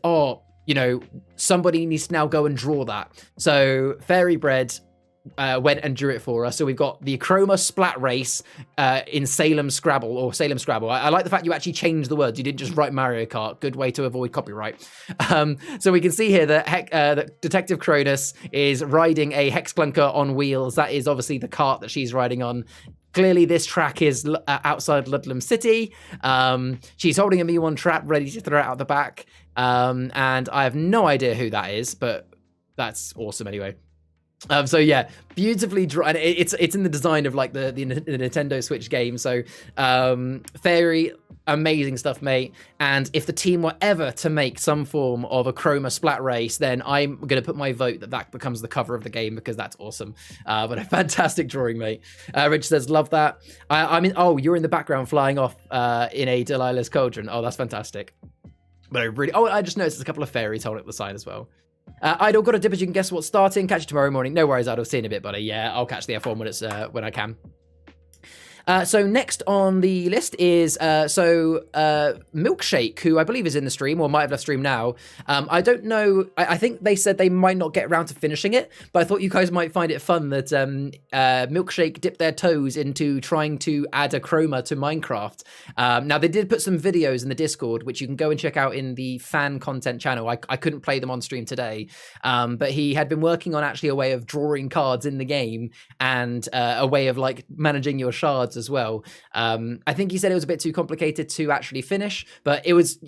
somebody needs to now go and draw that. So Fairy Bread went and drew it for us. So we've got the Achroma Splat Race in Salem Scrabble. I like the fact you actually changed the words. You didn't just write Mario Kart. Good way to avoid copyright. So we can see here that Detective Cronus is riding a Hex Clunker on wheels. That is obviously the cart that she's riding on. Clearly, this track is outside Ludlam City. She's holding a Muon trap ready to throw it out the back. And I have no idea who that is, but that's awesome anyway. So yeah, beautifully drawn. It's in the design of like the Nintendo Switch game. So very amazing stuff, mate. And if the team were ever to make some form of a Chroma splat race, then I'm gonna put my vote that becomes the cover of the game, because that's awesome. But a fantastic drawing, mate. Rich says, love that. I mean, oh, you're in the background flying off in a Delilah's cauldron. Oh, that's fantastic. But I just noticed there's a couple of fairies holding up the side as well. Idol, got a dip as you can guess what's starting. Catch you tomorrow morning. No worries, Idol. See you in a bit, buddy. Yeah, I'll catch the F1 when it's when I can. So next on the list is Milkshake, who I believe is in the stream, or might have left stream now. I don't know. I think they said they might not get around to finishing it, but I thought you guys might find it fun that Milkshake dipped their toes into trying to add a chroma to Minecraft. Now, they did put some videos in the Discord, which you can go and check out in the fan content channel. I couldn't play them on stream today, but he had been working on actually a way of drawing cards in the game, and a way of like managing your shards as well. I think he said it was a bit too complicated to actually finish, but it was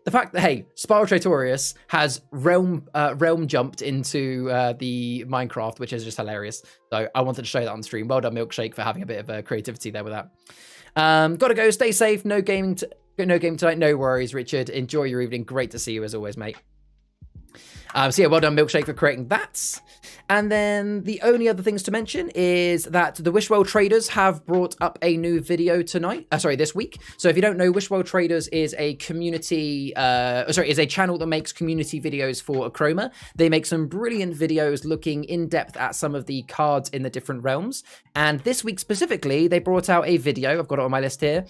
the fact that, hey, Spiral Tratorius has realm jumped into the Minecraft, which is just hilarious. So I wanted to show that on stream. Well done, Milkshake, for having a bit of creativity there with that. Gotta go. Stay safe. No game tonight. No worries, Richard. Enjoy your evening. Great to see you as always, mate. So yeah, well done, Milkshake, for creating that. And then the only other things to mention is that the Wishwell Traders have brought up a new video this week. So if you don't know, Wishwell Traders is a community, is a channel that makes community videos for Achroma. They make some brilliant videos looking in depth at some of the cards in the different realms. And this week specifically, they brought out a video. I've got it on my list here.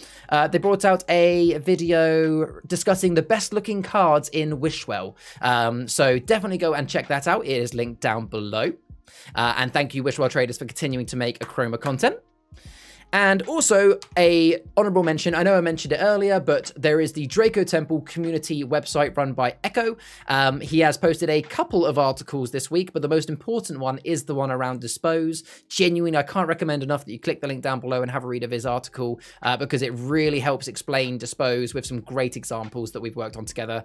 They brought out a video discussing the best looking cards in Wishwell. So definitely go and check that out. It is linked down below. And thank you, Wishwell Traders, for continuing to make Achroma content. And also a honorable mention, I know I mentioned it earlier, but there is the Draco Temple community website run by Echo. He has posted a couple of articles this week, but the most important one is the one around Dispose. Genuinely, I can't recommend enough that you click the link down below and have a read of his article, because it really helps explain Dispose with some great examples that we've worked on together.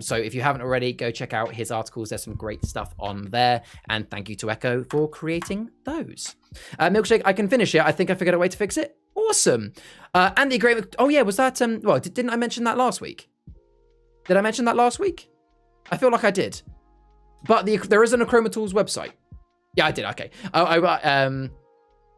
So if you haven't already, go check out his articles. There's some great stuff on there. And thank you to Echo for creating those. Milkshake, I can finish it. I think I figured a way to fix it. Awesome. And the agreement. Oh yeah, was that well, didn't I mention that last week? Did I mention that last week? I feel like I did. But there is an Achroma Tools website. Yeah, I did. Okay.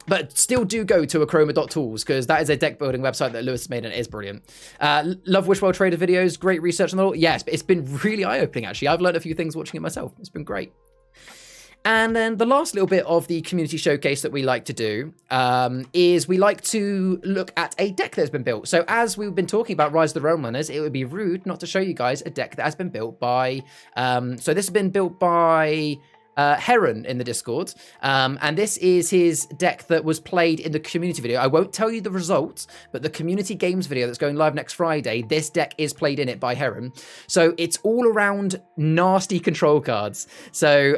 But still do go to achroma.tools, because that is a deck building website that Lewis made, and it is brilliant. Love Wishwell Trader videos. Great research on it all. Yes, it's been really eye-opening, actually. I've learned a few things watching it myself. It's been great. And then the last little bit of the community showcase that we like to do is we like to look at a deck that's been built. So as we've been talking about Rise of the Realm Runners, it would be rude not to show you guys a deck that has been built by... so this has been built by... Heron in the Discord, and this is his deck that was played in the community video. I won't tell you the results, but the community games video that's going live next Friday, this deck is played in it by Heron. So it's all around nasty control cards. So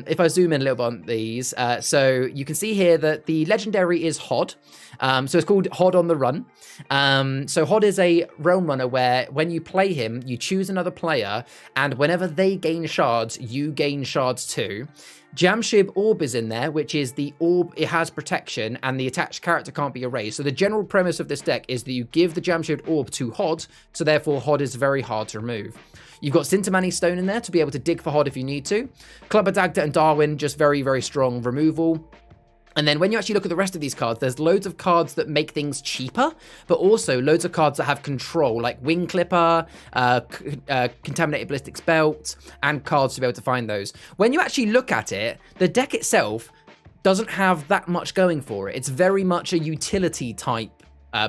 if I zoom in a little bit on these, so you can see here that the legendary is Hod. So it's called Hod on the Run. So Hod is a realm runner where when you play him, you choose another player, and whenever they gain shards, you gain shards too. Jamshib Orb is in there, which is the orb, it has protection, and the attached character can't be erased. So the general premise of this deck is that you give the Jamshib Orb to Hod, so therefore Hod is very hard to remove. You've got Sintamani Stone in there to be able to dig for Hod if you need to. Clubber Dagda and Darwin, just very, very strong removal. And then when you actually look at the rest of these cards, there's loads of cards that make things cheaper, but also loads of cards that have control, like Wing Clipper, Contaminated Ballistics Belt, and cards to be able to find those. When you actually look at it, the deck itself doesn't have that much going for it. It's very much a utility type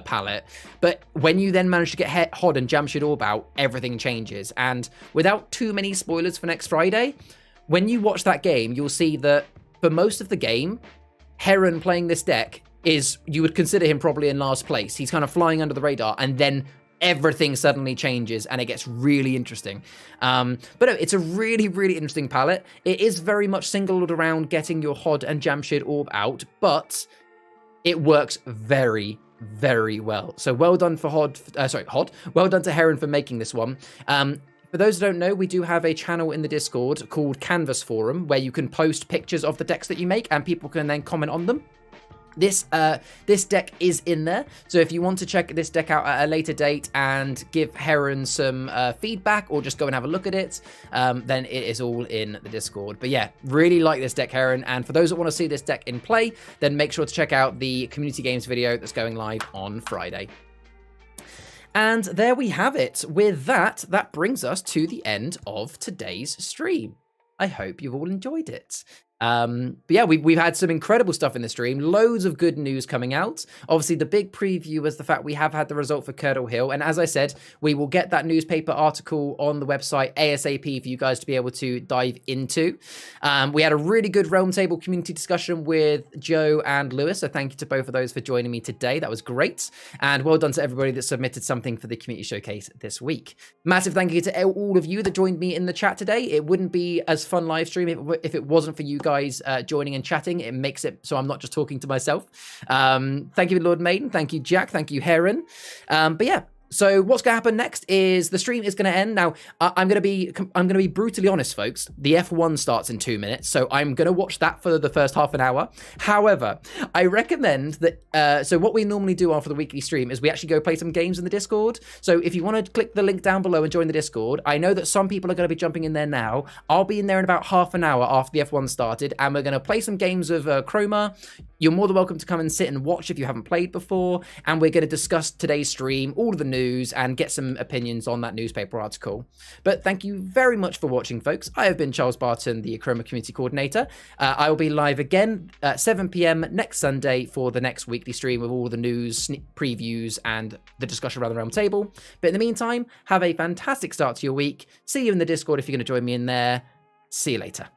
palette, but when you then manage to get Hod and Jamshid Orb out, everything changes. And without too many spoilers for next Friday, when you watch that game, you'll see that for most of the game, Heron playing this deck is, you would consider him probably in last place. He's kind of flying under the radar, and then everything suddenly changes and it gets really interesting. But no, it's a really, really interesting palette. It is very much singled around getting your Hod and Jamshid Orb out, but it works very, very well. So well done for Hod. Well done to Heron for making this one. For those who don't know, we do have a channel in the Discord called Canvas Forum, where you can post pictures of the decks that you make and people can then comment on them. This deck is in there, so if you want to check this deck out at a later date and give Heron some feedback or just go and have a look at it, then it is all in the Discord. But yeah, really like this deck, Heron, and for those that want to see this deck in play, then make sure to check out the Community Games video that's going live on Friday. And there we have it. With that, that brings us to the end of today's stream. I hope you've all enjoyed it. But yeah, we've had some incredible stuff in the stream, loads of good news coming out. Obviously, the big preview was the fact we have had the result for Curdle Hill, and as I said, we will get that newspaper article on the website ASAP for you guys to be able to dive into. We had a really good Realm Table community discussion with Joe and Lewis, so thank you to both of those for joining me today. That was great, and well done to everybody that submitted something for the community showcase this week. Massive thank you to all of you that joined me in the chat today. It wouldn't be as fun live stream if it wasn't for you guys joining and chatting. It makes it so I'm not just talking to myself. Thank you, Lord Maiden. Thank you, Jack. Thank you, Heron. But yeah, so what's going to happen next is the stream is going to end. Now, I'm going to be brutally honest, folks. The F1 starts in 2 minutes, so I'm going to watch that for the first half an hour. However, I recommend that, so what we normally do after the weekly stream is we actually go play some games in the Discord. So if you want to click the link down below and join the Discord, I know that some people are going to be jumping in there now. I'll be in there in about half an hour after the F1 started, and we're going to play some games of Achroma. You're more than welcome to come and sit and watch if you haven't played before, and we're going to discuss today's stream, all of the news, and get some opinions on that newspaper article. But thank you very much for watching, folks. I have been Charles Barton, the Achroma Community Coordinator. I will be live again at 7 p.m. next Sunday for the next weekly stream with all the news, previews, and the discussion around the Realm Table. But in the meantime, have a fantastic start to your week. See you in the Discord if you're going to join me in there. See you later.